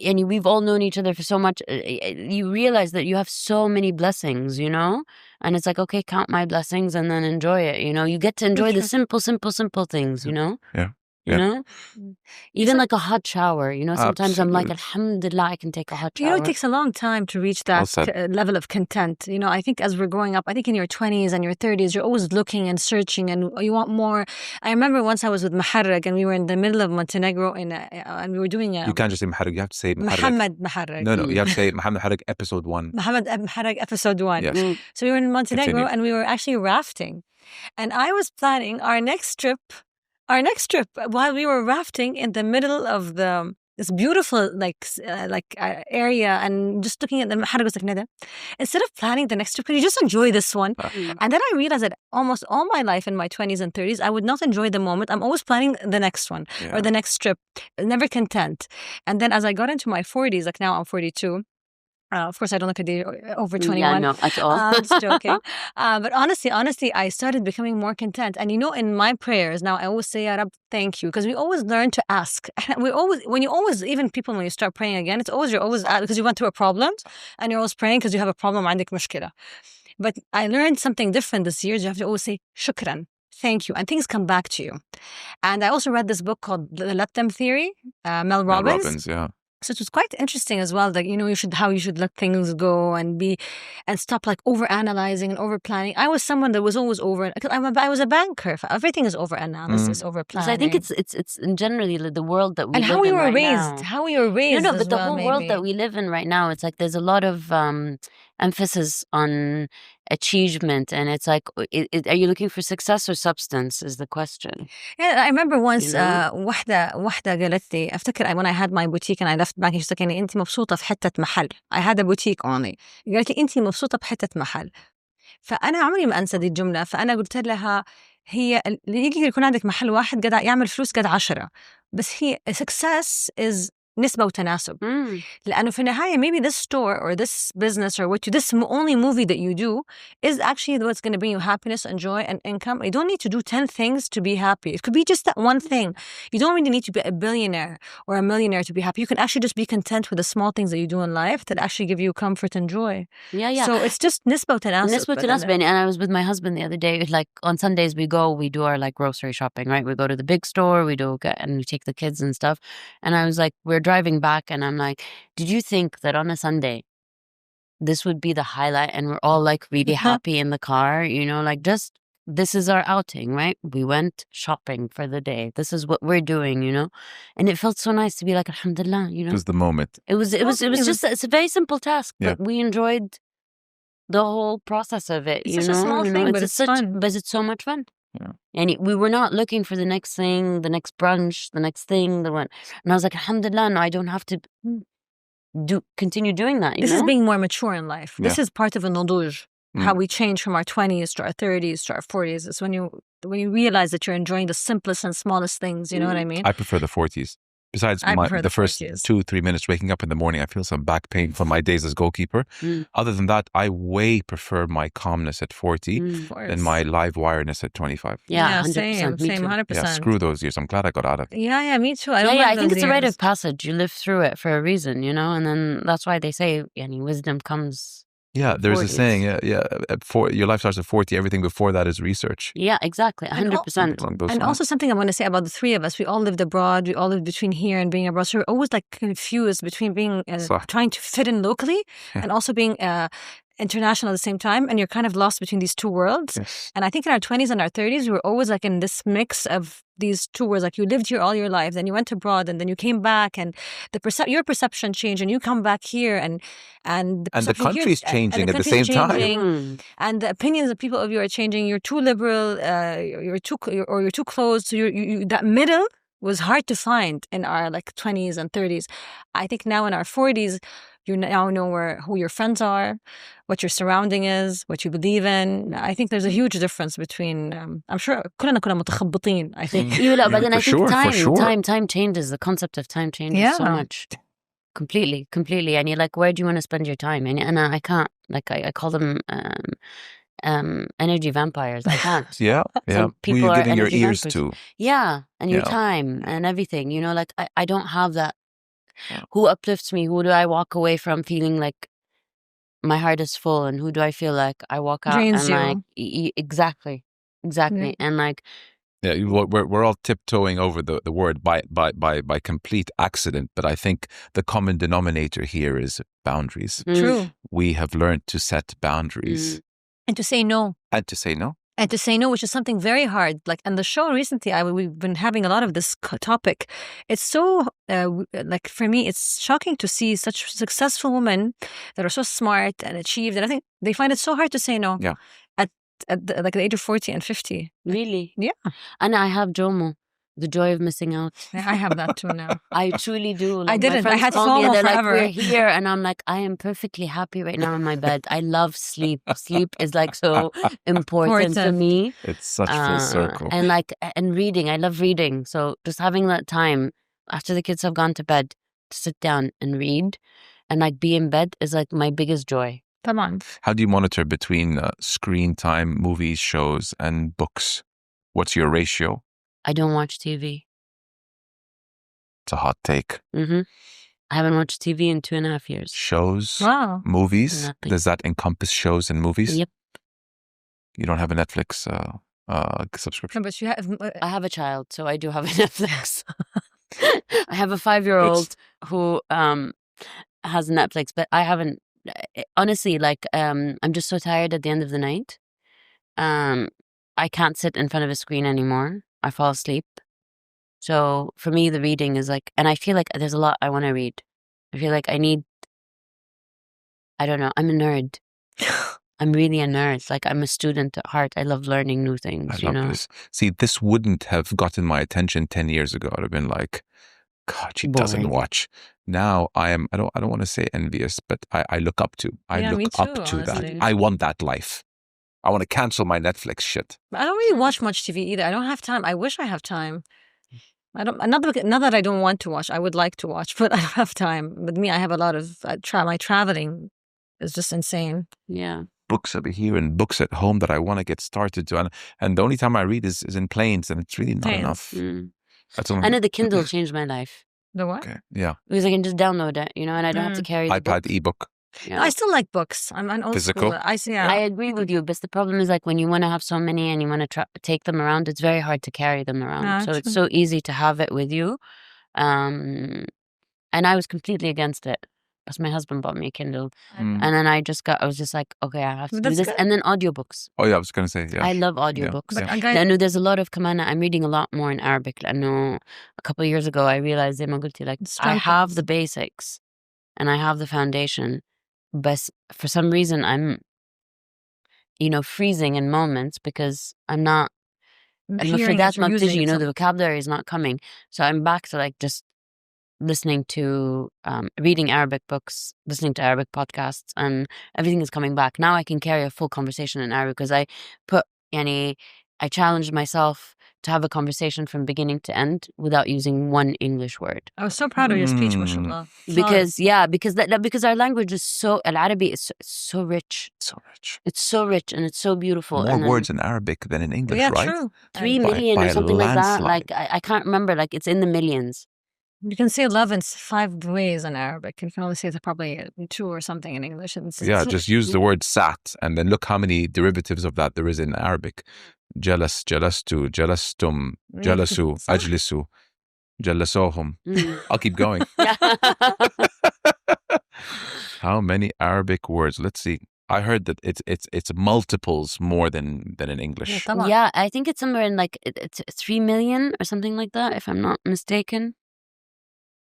we've all known each other for so much. You realize that you have so many blessings, you know? And it's like, okay, count my blessings and then enjoy it, you know? You get to enjoy the simple things, you know? Yeah. You know? Even like a hot shower, you know? Sometimes I'm like, alhamdulillah, I can take a hot shower. You know, it takes a long time to reach that level of content. You know, I think as we're growing up, I think in your 20s and your 30s, you're always looking and searching and you want more. I remember once I was with Maharrag and we were in the middle of Montenegro and we were doing You can't just say Maharrag, you have to say Mohammed Maharrag. No, you have to say Mohammed Maharrag episode 1. Mohammed Maharrag episode 1. Yes. So we were in Montenegro and we were actually rafting. And I was planning our next trip while we were rafting in the middle of this beautiful area and just looking at the Maharrag was like, Nada, instead of planning the next trip, could you just enjoy this one? And then I realized that almost all my life in my 20s and 30s, I would not enjoy the moment. I'm always planning the next one or the next trip, never content. And then as I got into my 40s, like now I'm 42, of course, I don't look a day over 21. Yeah, no, at all. I'm just joking. But honestly, I started becoming more content. And you know, in my prayers now, I always say, Ya Rab, thank you. Because we always learn to ask. Even people, when you start praying again, you're always because you went through a problem and you're always praying because you have a problem, عندك مشكلة. But I learned something different this year. You have to always say, shukran, thank you. And things come back to you. And I also read this book called The Let Them Theory, Mel Robbins. Yeah. So it was quite interesting as well, that, you know, how you should let things go and stop like over analyzing and over planning. I was someone that was always I was a banker. Everything is over analysis, over planning. So I think it's in generally the world that we live in how we were right raised, now. how we were raised. No, but the whole world that we live in right now, it's like there's a lot of emphasis on achievement, and it's like, are you looking for success or substance is the question. Yeah, I remember once واحدة قالت لي, أفتكر when I had my boutique and I left banking, she's like, يعني أنت مبسوطة في حتة محل. I had a boutique only. قالت لي أنت مبسوطة بحتة محل. فأنا عمري ما أنسى دي الجملة. فأنا قلت لها, هي اللي يجي يكون عندك محل واحد قاعد يعمل فلوس قاعد 10, بس هي success is نسبة وتناسب. لأنه في النهاية maybe this store or this business or this only movie that you do is actually what's going to bring you happiness and joy and income. You don't need to do 10 things to be happy. It could be just that one thing. You don't really need to be a billionaire or a millionaire to be happy. You can actually just be content with the small things that you do in life that actually give you comfort and joy. Yeah. So it's just نسبة وتناسب. نسبة وتناسب. And I was with my husband the other day. Like on Sundays we do our like grocery shopping, right? We go to the big store, and we take the kids and stuff. And I was like, we're driving back and I'm like, did you think that on a Sunday this would be the highlight and we're all like really happy in the car, you know, like just this is our outing, right? We went shopping for the day. This is what we're doing, you know? And it felt so nice to be like, alhamdulillah, you know? It was the moment. It's a very simple task, but we enjoyed the whole process of it, it's you just know? a small thing, but it's fun. But it's so much fun. And we were not looking for the next thing, the next brunch, the next thing, the one. And I was like, alhamdulillah, no, I don't have to continue doing that. This is being more mature in life. This is part of a nuduj. How we change from our 20s to our 30s to our 40s. It's when you realize that you're enjoying the simplest and smallest things. You know what I mean? I prefer the 40s. Besides the first 2-3 minutes waking up in the morning, I feel some back pain from my days as goalkeeper. Other than that, I way prefer my calmness at 40 than my live wireness at 25. Yeah, 100%. Same, 100%. Yeah, screw those years. I'm glad I got out of it. Yeah, me too. I think it's a rite of passage. You live through it for a reason, you know, and then that's why they say, wisdom comes. Yeah, there's a saying, your life starts at 40, everything before that is research. Yeah, exactly, 100%. And also something I want to say about the three of us, we all lived abroad, we all lived between here and being abroad, so we're always like confused between being, trying to fit in locally and also being international at the same time, and you're kind of lost between these two worlds. Yes. And I think in our 20s and our 30s, we were always like in this mix of these two worlds. Like you lived here all your life, then you went abroad, and then you came back, and your perception changed, and you come back here, and the country's changing at the same time, and the opinions of people of you are changing. You're too liberal, you're too closed. So you that middle was hard to find in our like 20s and 30s. I think now in our 40s, you now know who your friends are, what your surrounding is, what you believe in. I think there's a huge difference between. I'm sure كلنا كنا متخبطين. I think. But then I think time changes. The concept of time changes so much. Completely. And you're like, where do you want to spend your time? And I can't. Like I call them energy vampires. I can't. Yeah. People who are giving your ears vampires. to. Yeah, and your time and everything. You know, like I don't have that. Who uplifts me? Who do I walk away from feeling like my heart is full? And who do I feel like I walk out drains and you? like exactly, and like we're all tiptoeing over the word by complete accident, but I think the common denominator here is boundaries. True. We have learned to set boundaries and to say no. And to say no, which is something very hard. Like on the show recently, we've been having a lot of this topic. It's so, like for me, it's shocking to see such successful women that are so smart and achieved. And I think they find it so hard to say no. Yeah. At the age of 40 and 50. Really? Yeah. And I have JOMO, the joy of missing out. I have that too now. I truly do. Like, I didn't. I had FOMO forever. Like, we're here, and I'm like, I am perfectly happy right now in my bed. I love sleep. Sleep is like so important to me. It's such full circle. And reading. I love reading. So just having that time after the kids have gone to bed to sit down and read and like be in bed is like my biggest joy. Come on. How do you monitor between screen time, movies, shows, and books? What's your ratio? I don't watch TV. It's a hot take. I haven't watched TV in 2.5 years. Shows? Wow. Movies? Nothing. Does that encompass shows and movies? Yep. You don't have a Netflix subscription? No, but you have... I have a child, so I do have a Netflix. I have a 5-year-old who has Netflix, but I haven't. Honestly, like I'm just so tired at the end of the night. I can't sit in front of a screen anymore. I fall asleep. So for me, the reading is like, and I feel like there's a lot I want to read. I feel like I don't know, I'm a nerd. I'm really a nerd. Like I'm a student at heart. I love learning new things, I love this. See, this wouldn't have gotten my attention 10 years ago. I'd have been like, God, she doesn't watch. Now I don't want to say envious, but I look up to. I look up to that. I want that life. I want to cancel my Netflix shit. I don't really watch much TV either. I don't have time. I wish I have time. Not that I don't want to watch. I would like to watch, but I don't have time. With me, I have a lot of my traveling is just insane. Yeah. Books over here and books at home that I want to get started to, and the only time I read is in planes, and it's really not enough. I know the Kindle changed my life. The what? Okay. Yeah. Because I can just download it, and I don't have to carry the iPad book. ebook. Yeah. I still like books. I'm an old Physical. School. I agree with you, but the problem is like when you want to have so many and you want to take them around, it's very hard to carry them around. So it's so easy to have it with you. And I was completely against it. Because my husband bought me a Kindle. And then I was just like, okay, I have to do this. Good. And then audiobooks. Oh yeah, I was going to say, yeah. I love audiobooks. Yeah. I know there's a lot of Kamana. I'm reading a lot more in Arabic. I know a couple of years ago, I realized, like, I have the basics and I have the foundation. But for some reason, I'm, freezing in moments because I'm not And hearing for that it or month, using you know, it. the vocabulary is not coming. So I'm back to like just listening to, reading Arabic books, listening to Arabic podcasts, and everything is coming back. Now I can carry a full conversation in Arabic because I challenged myself to have a conversation from beginning to end without using one English word. I was so proud of your speech, mashallah. Because our language is so, Al-Arabi is so rich. So rich. It's so rich and it's so beautiful. More and then words in Arabic than in English, Yeah, right? true. 3 By- million by or a something like that. landslide. Like, I can't remember. Like, it's in the millions. You can say love in 5 ways in Arabic. You can only say it probably 2 or something in English. Yeah, just use the word sat and then look how many derivatives of that there is in Arabic. Jalas, jalastu, jalastum, jalasu, صح. ajlisu, jalasohum. I'll keep going. Yeah. How many Arabic words? Let's see. I heard that it's multiples more than in English. طبعا. Yeah, I think it's somewhere in like it's 3 million or something like that, if I'm not mistaken.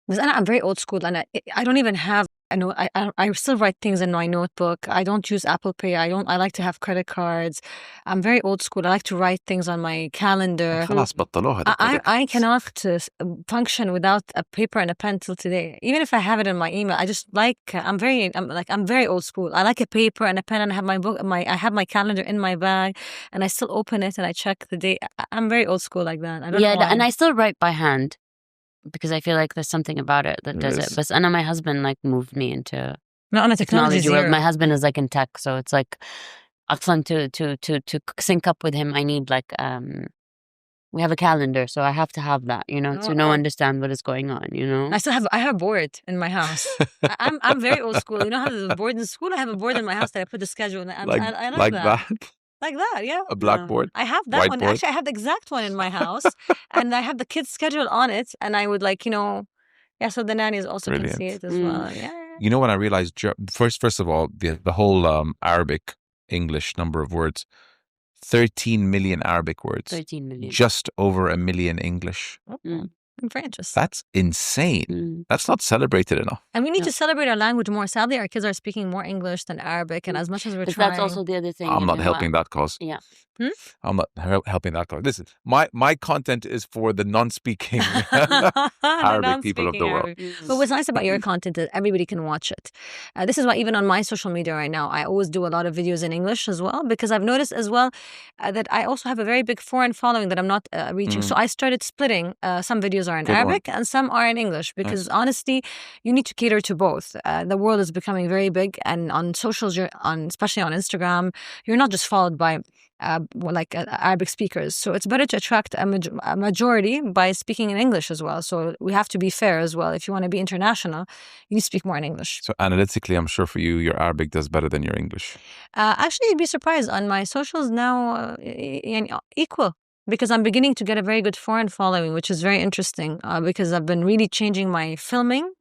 Because I'm very old school, and I don't even have. I still write things in my notebook. I don't use Apple Pay. I like to have credit cards. I'm very old school. I like to write things on my calendar. خلاص بطلوها I cannot function without a paper and a pen till today. Even if I have it in my email, I just like I'm very old school. I like a paper and a pen, and I have my book. I have my calendar in my bag, and I still open it and I check the date. I'm very old school like that. I don't know why. And I still write by hand because I feel like there's something about it that does it. But Anna, my husband, like moved me into Not on a technology world. zero. My husband is like in tech, so it's like to sync up with him. I need like we have a calendar, so I have to have that, you know, to understand what is going on, you know. I have a board in my house. I'm very old school. You know how there's a board in school? I have a board in my house that I put the schedule in. I like that. Like that, yeah. A blackboard? I have that one. Whiteboard? Actually, I have the exact one in my house. And I have the kids' schedule on it. And I would so the nannies also can see it as well. Yeah. You know when I realized, first of all, the whole Arabic, English number of words, 13 million Arabic words. 13 million. Just over 1 million English. I'm very interested. That's insane. That's not celebrated enough. And we need to celebrate our language more. Sadly, our kids are speaking more English than Arabic. And as much as we're trying... That's also the other thing. I'm not helping that cause. Yeah. I'm not helping that cause. Listen, my content is for the non-speaking Arabic people of the world. But what's nice about your content is everybody can watch it. This is why even on my social media right now, I always do a lot of videos in English as well, because I've noticed as well that I also have a very big foreign following that I'm not reaching. So I started splitting. Some videos are in Arabic and some are in English, because honestly, you need to cater to both. The world is becoming very big, and on socials, especially on Instagram, you're not just followed by Arabic speakers. So it's better to attract a majority by speaking in English as well. So we have to be fair as well. If you want to be international, you need to speak more in English. So analytically, I'm sure for you, your Arabic does better than your English. Actually, you'd be surprised. On my socials now, equal. Because I'm beginning to get a very good foreign following, which is very interesting because I've been really changing my filming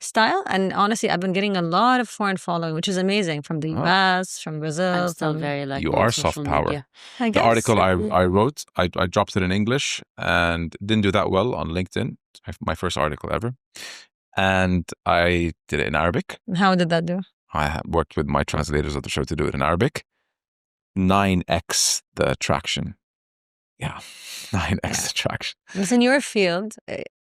style. And honestly, I've been getting a lot of foreign following, which is amazing, from the US, from Brazil. I'm still very you are soft power. Media. The article I wrote, I dropped it in English and didn't do that well on LinkedIn. My first article ever. And I did it in Arabic. How did that do? I worked with my translators of the show to do it in Arabic. 9x the traction. Yeah, 9x the traction. It's in your field,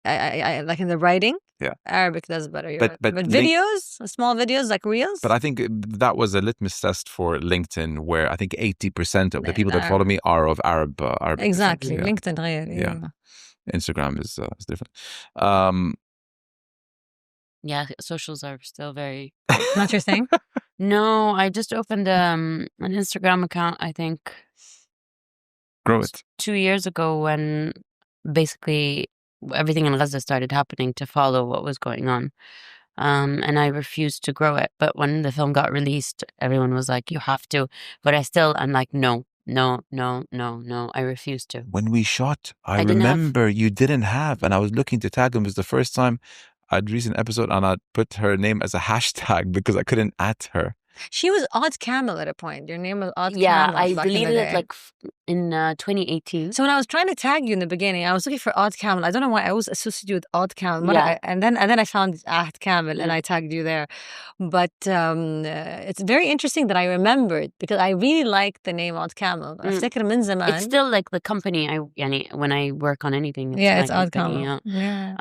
I like in the writing. Yeah, Arabic does better. But videos, small videos like reels. But I think that was a litmus test for LinkedIn, where I think 80% of the people that follow me are of Arabic. Exactly, yeah. LinkedIn. Yeah. Instagram is different. Yeah, socials are still very. Not your thing? No, I just opened an Instagram account, I think. Grow it. 2 years ago, when basically everything in Gaza started happening, to follow what was going on. And I refused to grow it. But when the film got released, everyone was like, you have to. But I'm like, no. I refuse to. When we shot, I remember you didn't have, and I was looking to tag him. It was the first time I'd released an episode and I'd put her name as a hashtag because I couldn't at her. She was Ahd Kamel at a point. Your name was Ahd Yeah, Kamel I back in the deleted it day. like in 2018. So when I was trying to tag you in the beginning, I was looking for Ahd Kamel. I don't know why I always associated you with Ahd Kamel. Yeah. And then I found Ahd Kamel and Yeah. I tagged you there. But it's very interesting that I remembered because I really like the name Ahd Kamel. أفتكر من زمان. It's still like the company يعني when I work on anything. It's Yeah, it's like Ahd Kamel. Yeah.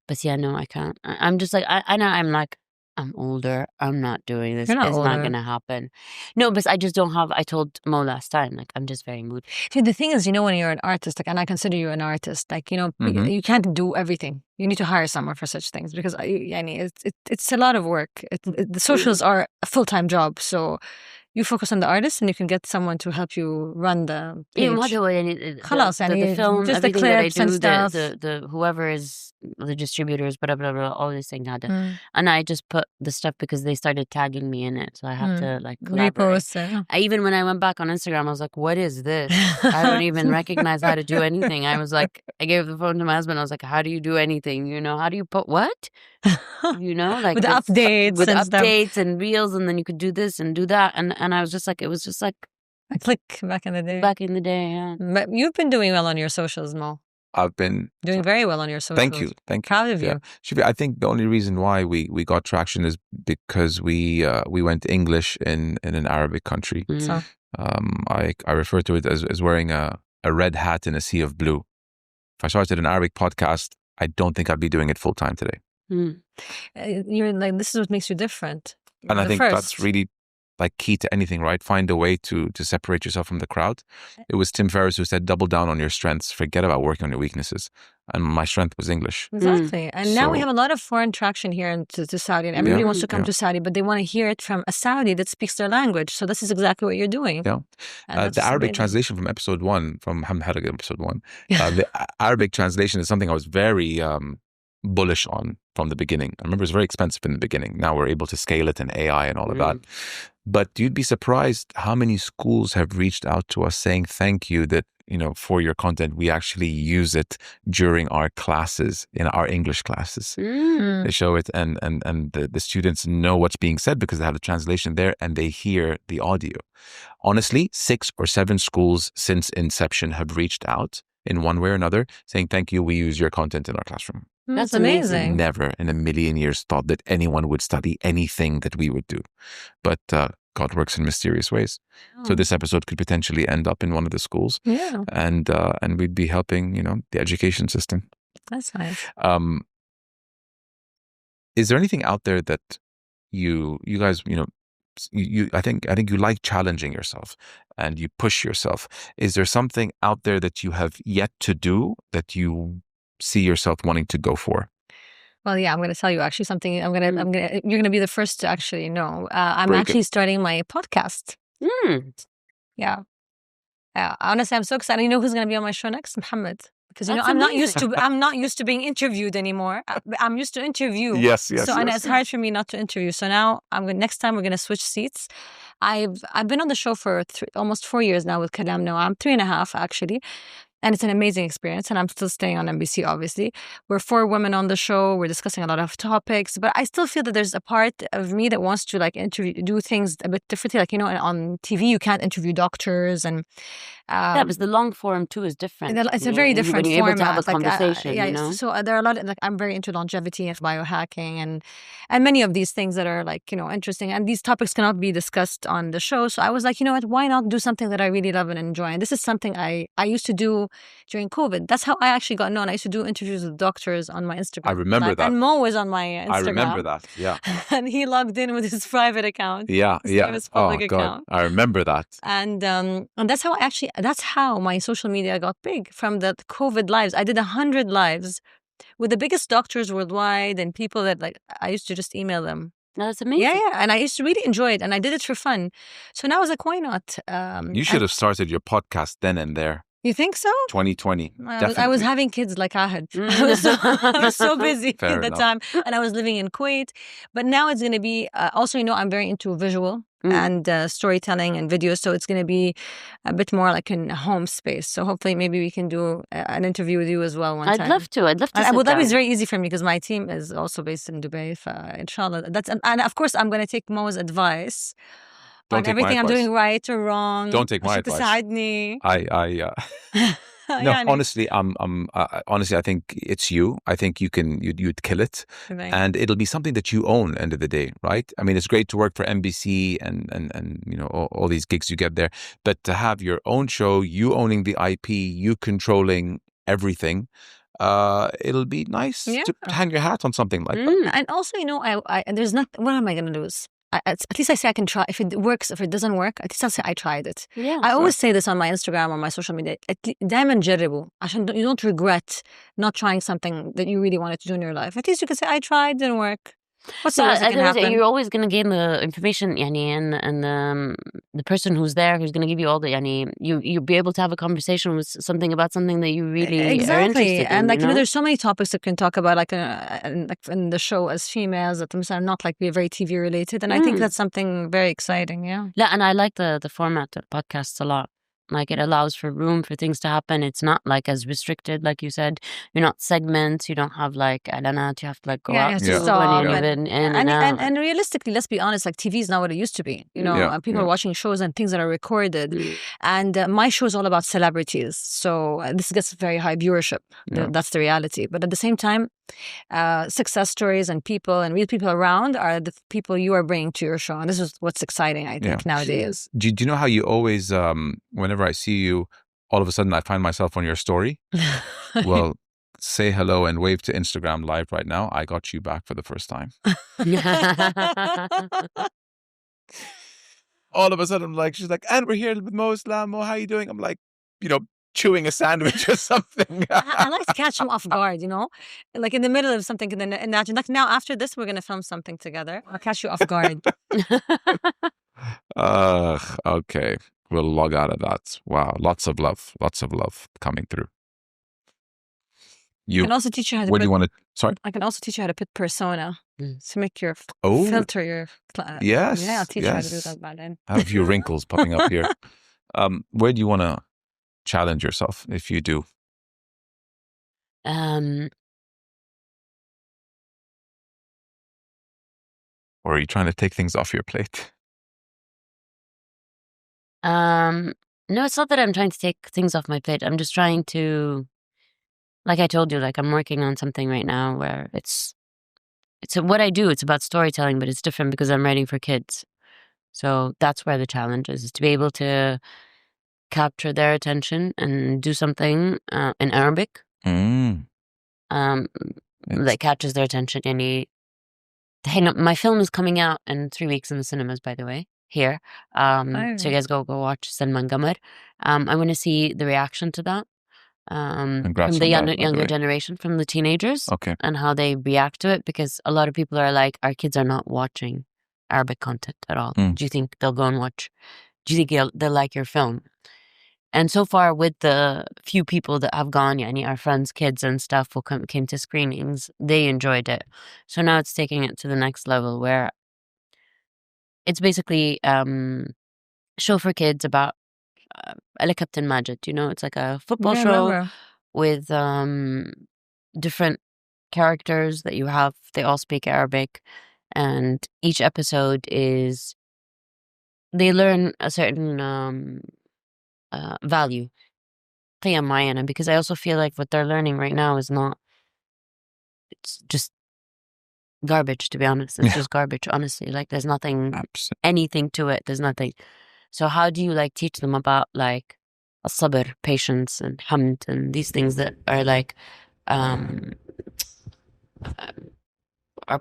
But yeah, no, I can't. I'm just like I know I'm like I'm older. I'm not doing this. You're not It's older. not gonna happen. No, but I just don't have. I told Mo last time, like I'm just very moody. See, the thing is, you know, when you're an artist, like, and I consider you an artist, like, you know, you can't do everything. You need to hire someone for such things because it's a lot of work. The socials are a full-time job, so you focus on the artist and you can get someone to help you run the page. The film, just the everything that I clips and do, stuff. the whoever is the distributors, blah blah blah, all these things. And I just put the stuff because they started tagging me in it, so I have to like collaborate. Repost. Even when I went back on Instagram, I was like, "What is this? I don't even recognize how to do anything." I was like, I gave the phone to my husband. I was like, "How do you do anything? You know, how do you put what? You know, like with updates and reels, and then you could do this and do that." And I was just like, it was just like a click back in the day. Yeah. But you've been doing well on your socials, Mo. I've been doing very well on your socials. Thank you. Proud of you. Shivi, I think the only reason why we got traction is because we went English in an Arabic country. So I refer to it as wearing a red hat in a sea of blue. If I started an Arabic podcast, I don't think I'd be doing it full time today. You're like, this is what makes you different. And I think that's really like key to anything, right? Find a way to separate yourself from the crowd. It was Tim Ferriss who said, double down on your strengths, forget about working on your weaknesses. And my strength was English. Exactly. And now we have a lot of foreign traction here to Saudi, and everybody wants to come to Saudi, but they want to hear it from a Saudi that speaks their language. So this is exactly what you're doing. Yeah. The Arabic translation from episode 1, from Hamharag episode 1, the Arabic translation is something I was very bullish on from the beginning. I remember it was very expensive in the beginning. Now we're able to scale it and AI and all of that. But you'd be surprised how many schools have reached out to us saying thank you that, you know, for your content, we actually use it during our classes, in our English classes. They show it and the students know what's being said because they have the translation there and they hear the audio. Honestly, 6 or 7 schools since inception have reached out in one way or another saying thank you, we use your content in our classroom. That's amazing. Never in a million years thought that anyone would study anything that we would do. But God works in mysterious ways. So this episode could potentially end up in one of the schools. Yeah. And we'd be helping, you know, the education system. That's nice. Is there anything out there that you guys, you know, I think you like challenging yourself and you push yourself. Is there something out there that you have yet to do that you see yourself wanting to go for? Well, yeah, I'm going to tell you actually something. You're going to be the first to actually know. I'm Very actually good. starting my podcast. Yeah. Honestly, I'm so excited. You know who's going to be on my show next? Muhammad. Because you know, I'm not used to being interviewed anymore. I'm used to interview. Yes. So and it's hard for me not to interview. So now next time we're going to switch seats. I've been on the show for almost 4 years now with Kalam Now. I'm 3.5 actually. And it's an amazing experience. And I'm still staying on NBC, obviously. We're 4 women on the show. We're discussing a lot of topics. But I still feel that there's a part of me that wants to like do things a bit differently. Like, you know, on TV, you can't interview doctors. And yeah, because the long form too is different. It's a very different when you're format. able to have a conversation, yeah, you know? So there are a lot of, like, I'm very into longevity and biohacking and many of these things that are like, you know, interesting. And these topics cannot be discussed on the show. So I was like, you know what, why not do something that I really love and enjoy? And this is something I used to do during COVID. That's how I actually got known. I used to do interviews with doctors on my Instagram. I remember that. And Mo was on my Instagram. I remember that, yeah. And he logged in with his private account. Yeah. His public account. I remember that. And that's how my social media got big from the COVID lives. I did 100 lives with the biggest doctors worldwide and people that like I used to just email them. No, that's amazing. Yeah. And I used to really enjoy it and I did it for fun. So now I was like, why not? You should have started your podcast then and there. You think so? 2020. I was having kids like Ahad. I was so busy Fair at the enough. time. And I was living in Kuwait. But now it's going to be, also, you know, I'm very into visual. and storytelling and videos. So it's going to be a bit more like in a home space. So hopefully maybe we can do an interview with you as well one time. I'd love to. And Abu Dhabi is very easy for me because my team is also based in Dubai. Inshallah. And of course I'm going to take Mo's advice on everything I'm doing right or wrong. Don't take my advice. No, honestly, honestly, I think it's you. I think you'd kill it, and it'll be something that you own. End of the day, right? I mean, it's great to work for NBC and you know all these gigs you get there, but to have your own show, you owning the IP, you controlling everything, it'll be nice to hang your hat on something like that. And also, you know, I there's not. What am I going to lose? At least I say I can try. If it works, if it doesn't work, at least I'll say I tried it. Yeah, I always say this on my Instagram or my social media. دايما جربوا عشان you don't regret not trying something that you really wanted to do in your life. At least you can say I tried, didn't work. What's the worst that can happen? You're always going to gain the information, and the person who's there who's going to give you all the, you'll be able to have a conversation with something about something that you really are interested in. And like, you know, there's so many topics that we can talk about, like in the show as females that are not like very TV related. And I think that's something very exciting. Yeah, and I like the format of podcasts a lot. Like, it allows for room for things to happen. It's not like as restricted, like you said. You're not segments. You don't have like alanat. You have to like go out and realistically, let's be honest. Like, TV is not what it used to be. You know, people are watching shows and things that are recorded. And my show is all about celebrities, so this gets very high viewership. That's the reality. But at the same time, success stories and people and real people around are the people you are bringing to your show, and this is what's exciting, I think, nowadays. Do you know how you always, whenever I see you, all of a sudden I find myself on your story? Well, say hello and wave to Instagram live right now. I got you back for the first time. All of a sudden, like, she's like, and we're here with Mo Islam. Mo, how you doing? I'm like, you know, chewing a sandwich or something. I like to catch them off guard, you know, like in the middle of something. And then like, now after this, we're going to film something together. I'll catch you off guard. Okay. We'll log out of that. Wow. Lots of love coming through. I can also teach you how to what do you want to, sorry? I can also teach you how to put persona to make your filter your. Yes. Yeah, I'll teach you how to do that by then. I have a few wrinkles popping up here. Where do you want to challenge yourself if you do? Or are you trying to take things off your plate? No, it's not that I'm trying to take things off my plate. I'm just trying to, like I told you, like, I'm working on something right now where it's what I do. It's about storytelling, but it's different because I'm writing for kids. So that's where the challenge is to be able to capture their attention and do something in Arabic that catches their attention. My film is coming out in 3 weeks in the cinemas, by the way, here. So you guys go watch Salman Qamar. I want to see the reaction to that from the younger generation, from the teenagers, and how they react to it, because a lot of people are like, our kids are not watching Arabic content at all. Do you think they'll go and watch? Do you think they'll like your film? And so far, with the few people that have gone, our friends' kids and stuff who came to screenings, they enjoyed it. So now it's taking it to the next level where it's basically show for kids about Captain Majid. You know, it's like a football show with different characters that you have. They all speak Arabic, and each episode is they learn a certain value, قيم معينة, because I also feel like what they're learning right now is not, it's just garbage, to be honest. It's just garbage, honestly. Like, there's nothing, anything to it. There's nothing. So how do you like teach them about like sabr, patience, and hamd, and these things that are like are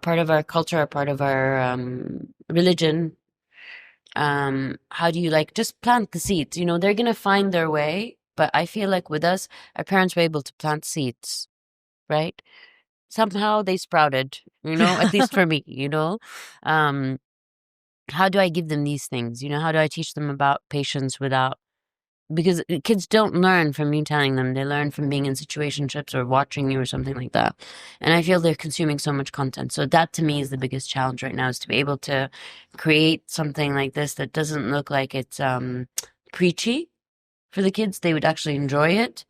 part of our culture, are part of our religion? How do you like just plant the seeds? You know, they're gonna find their way, but I feel like with us, our parents were able to plant seeds, right? Somehow they sprouted, you know, at least for me, you know. How do I give them these things? You know, how do I teach them about patience without because kids don't learn from me telling them. They learn from being in situationships or watching you or something like that. And I feel they're consuming so much content. So that to me is the biggest challenge right now, is to be able to create something like this that doesn't look like it's preachy for the kids. They would actually enjoy it.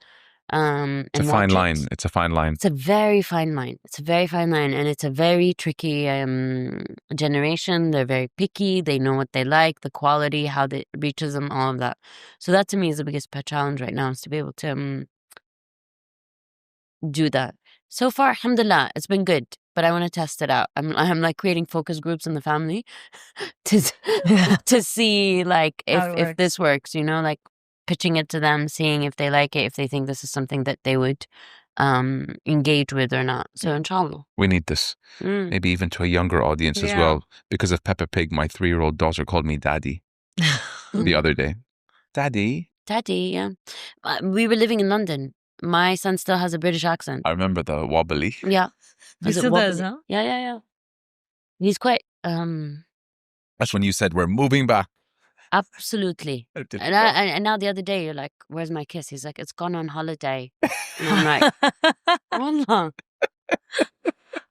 It's a fine line. It's a fine line. It's a very fine line. It's a very fine line, and it's a very tricky generation. They're very picky. They know what they like, the quality, how it reaches them, all of that. So that to me is the biggest pet challenge right now, is to be able to do that. So far, alhamdulillah, it's been good, but I want to test it out. I'm like creating focus groups in the family to see like if this works, you know, like pitching it to them, seeing if they like it, if they think this is something that they would engage with or not. So inshallah. We need this. Maybe even to a younger audience as well. Because of Peppa Pig, my 3-year-old daughter called me daddy the other day. Daddy, yeah. We were living in London. My son still has a British accent. I remember the wobbly. Yeah. He still does, huh? Yeah. He's quite... That's when you said, we're moving back. Absolutely. And now the other day, you're like, where's my kiss? He's like, it's gone on holiday. And I'm like,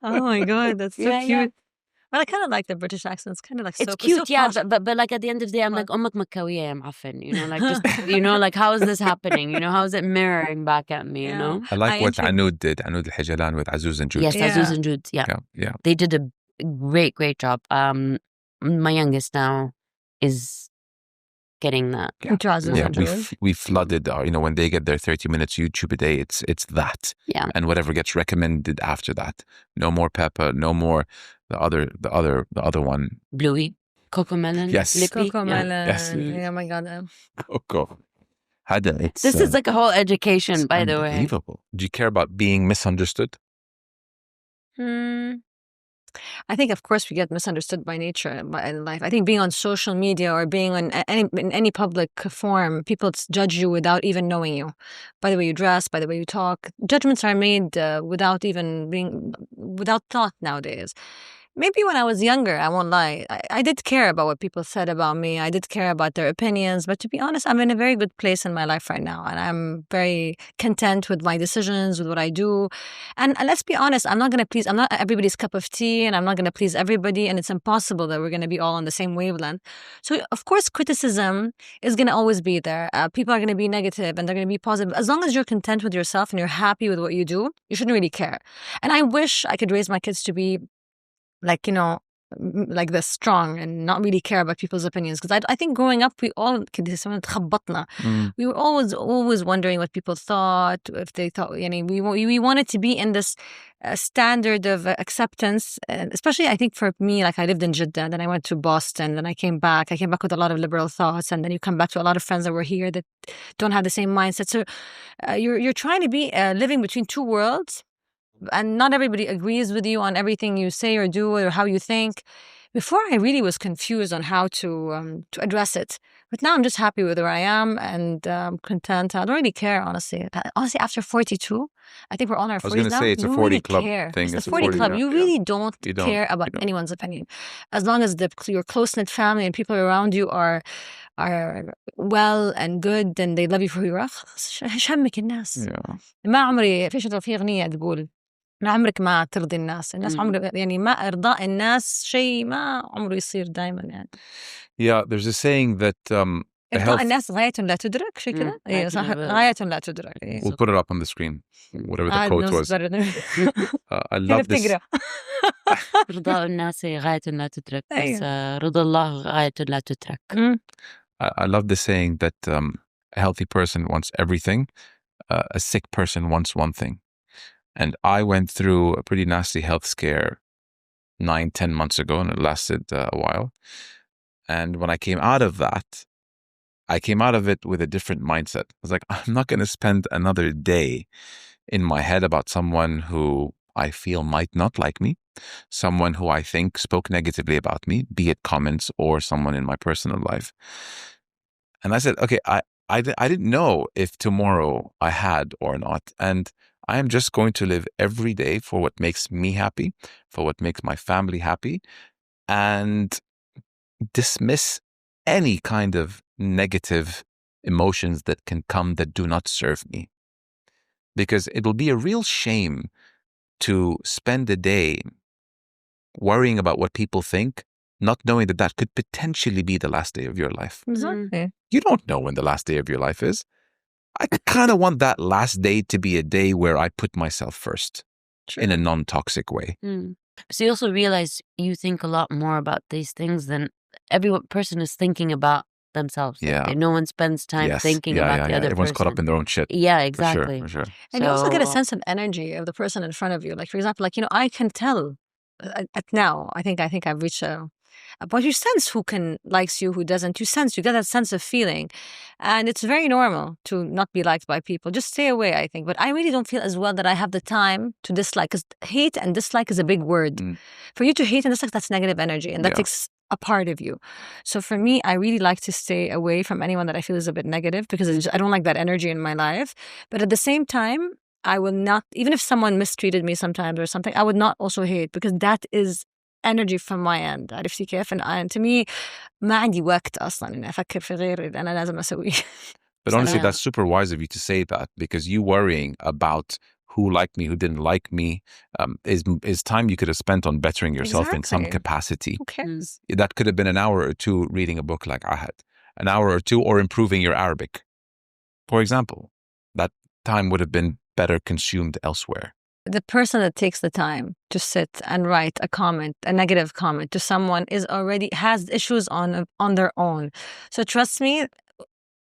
oh my God, that's so cute. Yeah. But I kind of like the British accent. It's kind of like it's cute, so yeah. But like at the end of the day, I'm like, Ummak Makawiya ya Mu'affin. You know, like just, you know, like how is this happening? You know, how is it mirroring back at me? You know, I like what Anoud did. Anoud al-Hijalan with Azuz and Jude. Yes, Azuz and Jude. Yeah. They did a great job. My youngest now is getting that. We flooded our, you know, when they get their 30 minutes YouTube a day, it's that. Yeah. And whatever gets recommended after that. No more Peppa, no more the other one. Bluey. Coco Melon. Yes. Lippy. Coco Melon. Yes. Oh my God. Coco. This is like a whole education, by the way. Unbelievable. Do you care about being misunderstood? I think, of course, we get misunderstood by nature in life. I think being on social media or being on in any public forum, people judge you without even knowing you. By the way you dress, by the way you talk. Judgments are made without thought nowadays. Maybe when I was younger, I won't lie, I did care about what people said about me. I did care about their opinions. But to be honest, I'm in a very good place in my life right now. And I'm very content with my decisions, with what I do. And let's be honest, I'm not everybody's cup of tea, and I'm not going to please everybody. And it's impossible that we're going to be all on the same wavelength. So, of course, criticism is going to always be there. People are going to be negative and they're going to be positive. As long as you're content with yourself and you're happy with what you do, you shouldn't really care. And I wish I could raise my kids to be like, you know, like this, strong and not really care about people's opinions. Because I think growing up, we all we were always wondering what people thought, if they thought, we wanted to be in this standard of acceptance. And especially, I think for me, like I lived in Jeddah, then I went to Boston, then I came back with a lot of liberal thoughts, and then you come back to a lot of friends that were here that don't have the same mindset. So you're trying to be living between two worlds. And not everybody agrees with you on everything you say or do or how you think. Before, I really was confused on how to address it. But now I'm just happy with where I am and content. I don't really care, honestly. Honestly, after 42, I think we're all in our 40s now. I was going to say, it's a 40 club thing. It's a 40 club. You really don't care about anyone's opinion. As long as your close-knit family and people around you are well and good and they love you for who you are. ايش همك الناس؟ ما عمري في أغنية تقول عمرك ما ترضي الناس عمره ما إرضاء الناس شيء ما عمره يصير دائما يعني. Yeah, there's a saying that إرضاء الناس غاية لا تدرك شيء كذا. إيه صح, غاية لا تدرك. We'll put it up on the screen, whatever the quote was. I love this. رضاء الناس غاية لا تدرك بس رضا الله غاية لا تترك. I love the saying that a healthy person wants everything, a sick person wants one thing. And I went through a pretty nasty health scare 9-10 months ago, and it lasted a while. And when I came out of that, I came out of it with a different mindset. I was like, I'm not going to spend another day in my head about someone who I feel might not like me, someone who I think spoke negatively about me, be it comments or someone in my personal life. And I said, okay, I didn't know if tomorrow I had or not. And I am just going to live every day for what makes me happy, for what makes my family happy, and dismiss any kind of negative emotions that can come that do not serve me. Because it will be a real shame to spend a day worrying about what people think, not knowing that that could potentially be the last day of your life. Exactly. You don't know when the last day of your life is. I kind of want that last day to be a day where I put myself first in a non-toxic way. So you also realize you think a lot more about these things than every person is thinking about themselves. Yeah. Like, no one spends time thinking about the other Everyone's person. caught up in their own shit. Yeah, exactly. For sure. And you also get a sense of energy of the person in front of you. Like, for example, like, I can tell now, I think I've reached but you sense who likes you, who doesn't. You get that sense of feeling. And it's very normal to not be liked by people. Just stay away, I think. But I really don't feel as well that I have the time to dislike, because hate and dislike is a big word. For you to hate and dislike, that's negative energy, and that takes a part of you. So for me, I really like to stay away from anyone that I feel is a bit negative, because I don't like that energy in my life. But at the same time, I will not, even if someone mistreated me sometimes or something, I would not also hate, because that is energy from my end. عرفتي كيف؟ and to me ما عندي وقت أصلا إني أفكر في غير اللي أنا لازم أسويه. But honestly, that's super wise of you to say that, because you worrying about who liked me, who didn't like me, is time you could have spent on bettering yourself in some capacity. Who cares? That could have been an hour or two reading a book like Ahad, an hour or two, or improving your Arabic. For example, that time would have been better consumed elsewhere. The person that takes the time to sit and write a negative comment to someone has issues on their own. So trust me,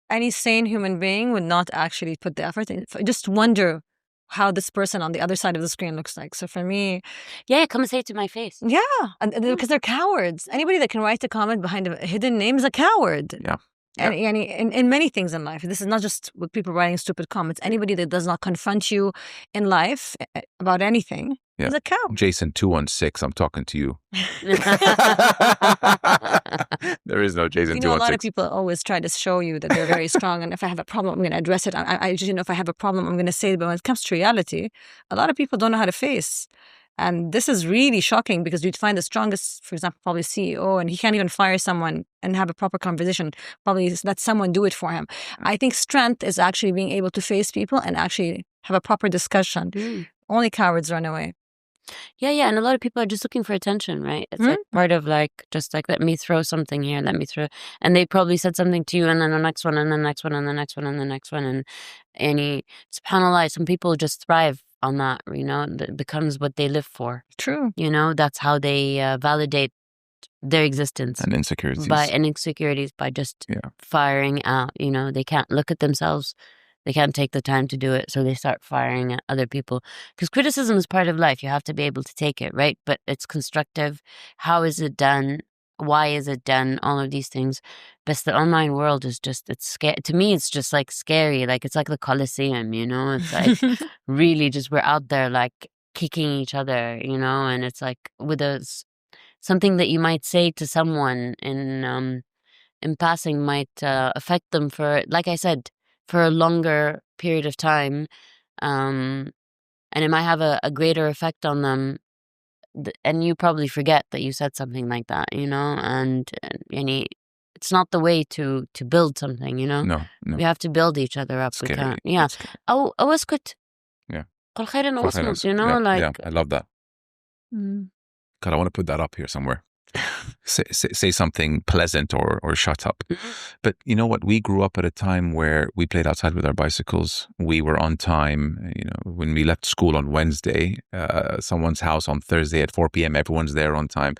any sane human being would not actually put the effort in. Just wonder how this person on the other side of the screen looks like. So for me... Yeah, come and say it to my face. Yeah, because they're cowards. Anybody that can write a comment behind a hidden name is a coward. Yeah. And in many things in life, this is not just with people writing stupid comments. Anybody that does not confront you in life about anything is a cow. Jason 216, I'm talking to you. There is no Jason 216. A lot of people always try to show you that they're very strong, and if I have a problem, I'm going to address it. If I have a problem, I'm going to say it. But when it comes to reality, a lot of people don't know how to face. And this is really shocking, because you'd find the strongest, for example, probably CEO, and he can't even fire someone and have a proper conversation. Probably let someone do it for him. I think strength is actually being able to face people and actually have a proper discussion. Only cowards run away. Yeah, and a lot of people are just looking for attention, right? It's like part of just let me throw something here, and they probably said something to you, and then the next one, and the next one, and the next one, and the next one, and subhanAllah, some people just thrive on that, it becomes what they live for. True. That's how they validate their existence. And insecurities. By just firing out, they can't look at themselves. They can't take the time to do it, so they start firing at other people. Because criticism is part of life. You have to be able to take it, right? But it's constructive. How is it done? Why is it done? All of these things. But the online world is just, it's scary. To me, it's just scary. It's like the Colosseum, It's like really just, we're out there kicking each other, and it's with something that you might say to someone in passing might affect them for, like I said, for a longer period of time, and it might have a greater effect on them, and you probably forget that you said something like that, and it's not the way to build something, No. We have to build each other up. We can't. Yeah. Oh, اسكت. Yeah. قل خير واسمت, I love that. God, I want to put that up here somewhere. Say something pleasant or shut up. But you know what? We grew up at a time where we played outside with our bicycles. We were on time. When we left school on Wednesday, someone's house on Thursday at 4 p.m., everyone's there on time.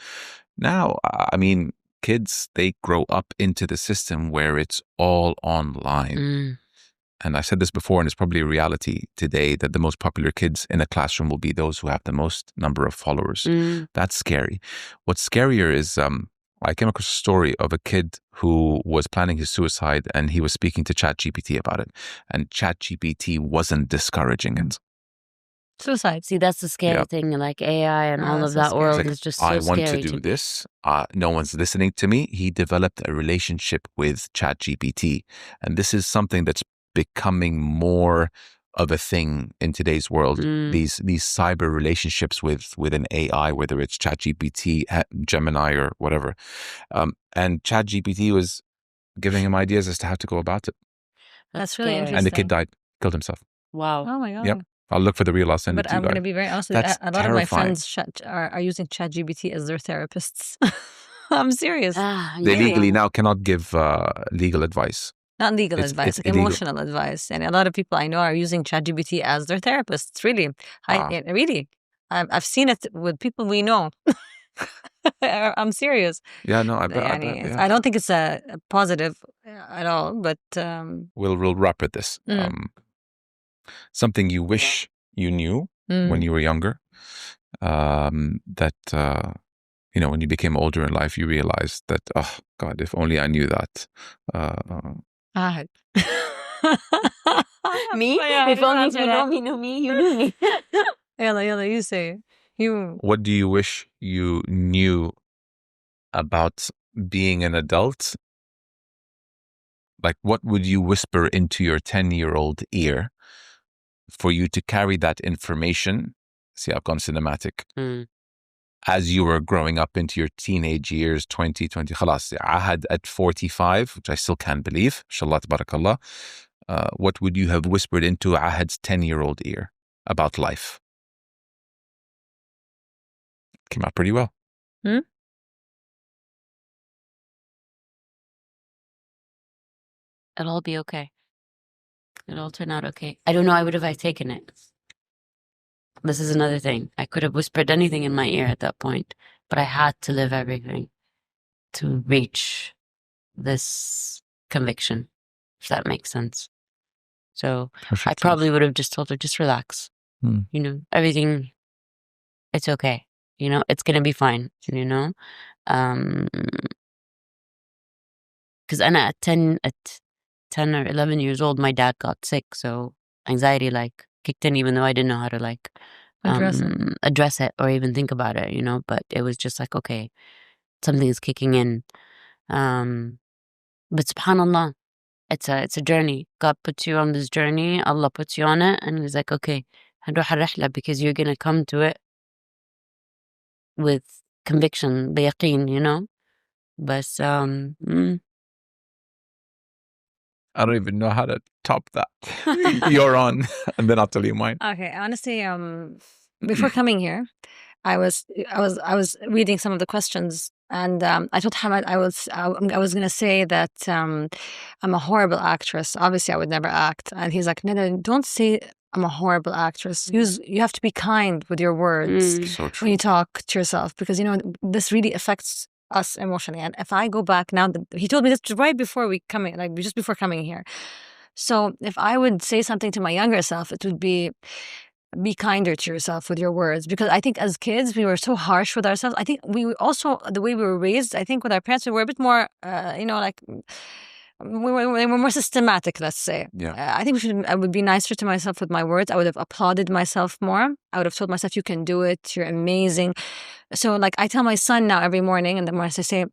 Now, kids, they grow up into the system where it's all online. And I've said this before, and it's probably a reality today, that the most popular kids in a classroom will be those who have the most number of followers. That's scary. What's scarier is I came across a story of a kid who was planning his suicide, and he was speaking to ChatGPT about it. And ChatGPT wasn't discouraging it. Suicide. See, that's the scary thing. AI and all of that world is just so scary. I want to do this. No one's listening to me. He developed a relationship with ChatGPT. And this is something that's becoming more of a thing in today's world. These cyber relationships with an AI, whether it's ChatGPT, Gemini, or whatever. And ChatGPT was giving him ideas as to how to go about it. That's really scary. interesting. And the kid died, killed himself. Wow. Oh my God. Yep. I'll look for the reel. I'll send it But to you I'm guys. going to be very honest with you. That's A lot of my terrifying. friends are using ChatGPT as their therapists. I'm serious. They legally now cannot give legal advice. Not legal It's advice, like illegal. emotional advice. And a lot of people I know are using ChatGPT as their therapists. Really. Wow. Really. I've seen it with people we know. I'm serious. Yeah, no, I bet. Yeah. I don't think it's a positive at all, but We'll wrap at this. Something you wish you knew when you were younger, that when you became older in life, you realized that, oh God, if only I knew that. Ahd. Me? If only you knew me, you knew me. Yalla, you say. What do you wish you knew about being an adult? Like, what would you whisper into your 10-year-old ear for you to carry that information? See, I've gone cinematic. As you were growing up into your teenage years, 20, خلاص, Ahd at 45, which I still can't believe. Inshallah, tabarakallah. What would you have whispered into Ahad's 10-year-old ear about life? Came out pretty well. It'll all be okay. It'll all turn out okay. I don't know. I would have taken it. This is another thing. I could have whispered anything in my ear at that point, but I had to live everything to reach this conviction, if that makes sense. So Perfect. I probably would have just told her, just relax. Everything, it's okay. It's going to be fine, Because at 10 or 11 years old, my dad got sick. So anxiety kicked in, even though I didn't know how to address it or even think about it, but it was just okay, something is kicking in. But subhanAllah, it's a journey. God puts you on this journey. Allah puts you on it. And he's like, okay, هنروح الرحلة, because you're going to come to it with conviction, بيقين, But I don't even know how to top that. You're on, and then I'll tell you mine. Okay, honestly, before coming here, I was reading some of the questions, and I told Hamad I was going to say that I'm a horrible actress. Obviously, I would never act, and he's like, no, don't say I'm a horrible actress. You have to be kind with your words So true. when you talk to yourself, because this really affects us emotionally. And if I go back now, he told me this right before just before coming here. So if I would say something to my younger self, it would be kinder to yourself with your words, because I think as kids we were so harsh with ourselves. I think we also, the way we were raised, I think with our parents we were a bit more we were more systematic, let's say. I think I would be nicer to myself with my words. I would have applauded myself more. I would have told myself, you can do it, you're amazing. So I tell my son now every morning, and the morning I say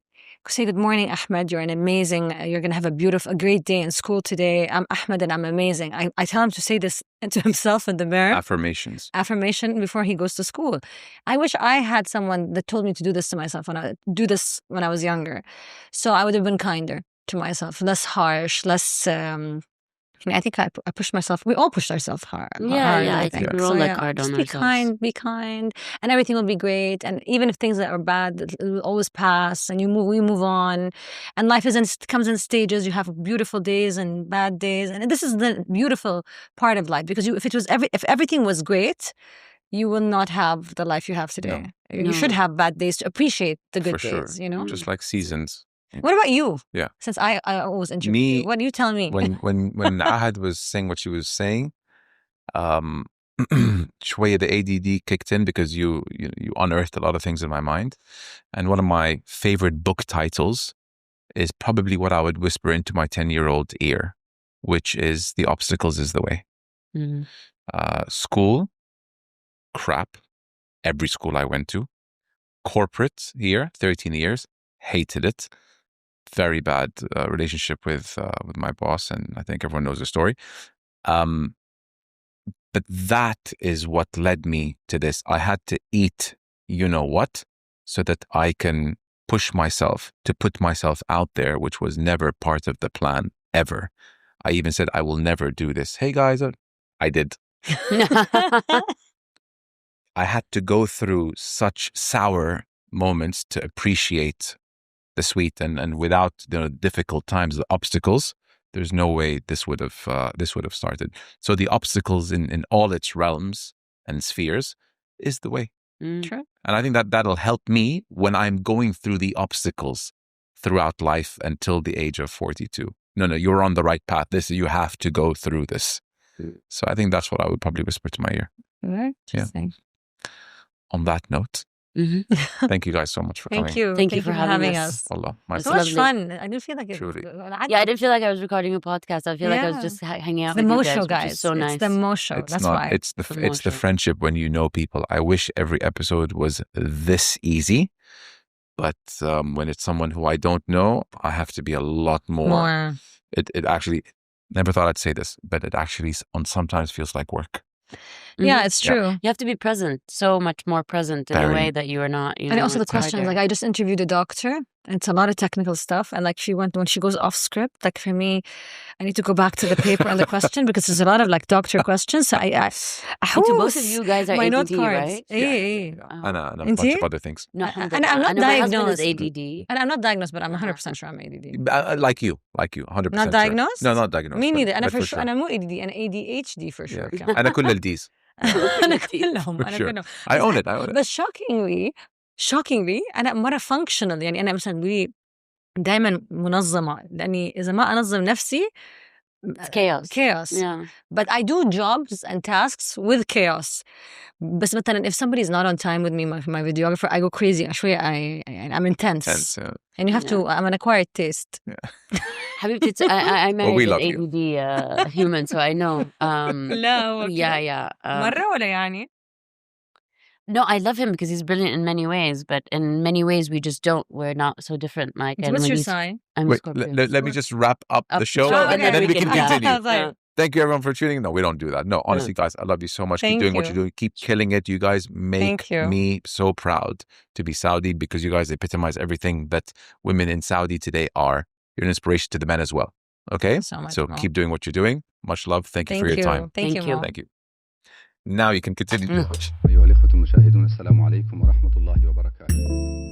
good morning, Ahmed, you're you're going to have a great day in school today. I'm Ahmed and I'm amazing. I tell him to say this to himself in the mirror. Affirmation before he goes to school. I wish I had someone that told me to do this to myself when I was younger. So I would have been kinder to myself, less harsh, less I think I pushed myself. We all pushed ourselves hard. I think we're all hard on ourselves. Be kind, and everything will be great. And even if things that are bad, it will always pass, and we move on. And life comes in stages. You have beautiful days and bad days, and this is the beautiful part of life, because if everything was great, you will not have the life you have today. You should have bad days to appreciate the good days. Just like seasons. What about you? Yeah. Since I always interview you, what do you tell me? When Ahad was saying what she was saying, شوية the ADD kicked in, because you unearthed a lot of things in my mind. And one of my favorite book titles is probably what I would whisper into my 10-year-old ear, which is The Obstacles is the Way. School, crap. Every school I went to. Corporate here, 13 years, hated it. Very bad relationship with my boss, and I think everyone knows the story. But that is what led me to this. I had to eat what, so that I can push myself to put myself out there, which was never part of the plan ever. I even said, I will never do this. Hey guys, I did. I had to go through such sour moments to appreciate the sweet, and without the difficult times, the obstacles, there's no way this would have started. So the obstacles in all its realms and spheres is the way. True. And I think that'll help me when I'm going through the obstacles throughout life until the age of 42. No, you're on the right path. You have to go through this. So I think that's what I would probably whisper to my ear. Very interesting. On that note, thank you guys so much for coming. Thank you for having us. Allah, It's so much fun. I didn't feel like it. Truly. Yeah, I didn't feel like I was recording a podcast. I feel like I was just hanging out It's with the you Mo guys, Show, which guys. is so nice. It's the Mo Show. That's why. It's the friendship when you know people. I wish every episode was this easy, but when it's someone who I don't know, I have to be a lot more. It actually, never thought I'd say this, but it actually sometimes feels like work. Yeah, it's true. You have to be present, so much more present in a way that you are not. And also the questions, like I just interviewed a doctor, and it's a lot of technical stuff. And like when she goes off script, like for me, I need to go back to the paper and the question because there's a lot of like doctor questions. So to both of you guys are my ADD, note cards. right? And a bunch of other things. No, and I'm not diagnosed. ADD. And I'm not diagnosed, but I'm 100% sure I'm ADD. Like you, 100%. Not diagnosed? No, not diagnosed. Me neither. And for sure. and I'm not ADD and ADHD for sure. أنا كل الديز. أنا كلهم. I own it. But shockingly أنا مرة functional. يعني أنا مثلا دائما منظمة لأني إذا ما أنظم نفسي it's chaos. Yeah. But I do jobs and tasks with chaos. بس مثلا if somebody is not on time with me, my videographer, I go crazy. I'm intense. And you have to, I'm an acquired taste. حبيبتي, I married an ADD human, so I know. لا, okay. Yeah. مرة ولا يعني? No, I love him because he's brilliant in many ways, but in many ways we're not so different. Like, what's your sign? I'm Wait, Scorpio. let me just wrap up the show and then we can continue. Thank you everyone for tuning in. No, we don't do that. No, honestly guys, I love you so much. Keep doing what you're doing. Keep killing it. You guys make me so proud to be Saudi because you guys epitomize everything that women in Saudi today are. You're an inspiration to the men as well. Okay? So keep doing what you're doing. Much love. Thank you for your time. Thank you. Thank you. Now you can continue to watch. أيها الإخوة المشاهدون السلام عليكم ورحمة الله وبركاته.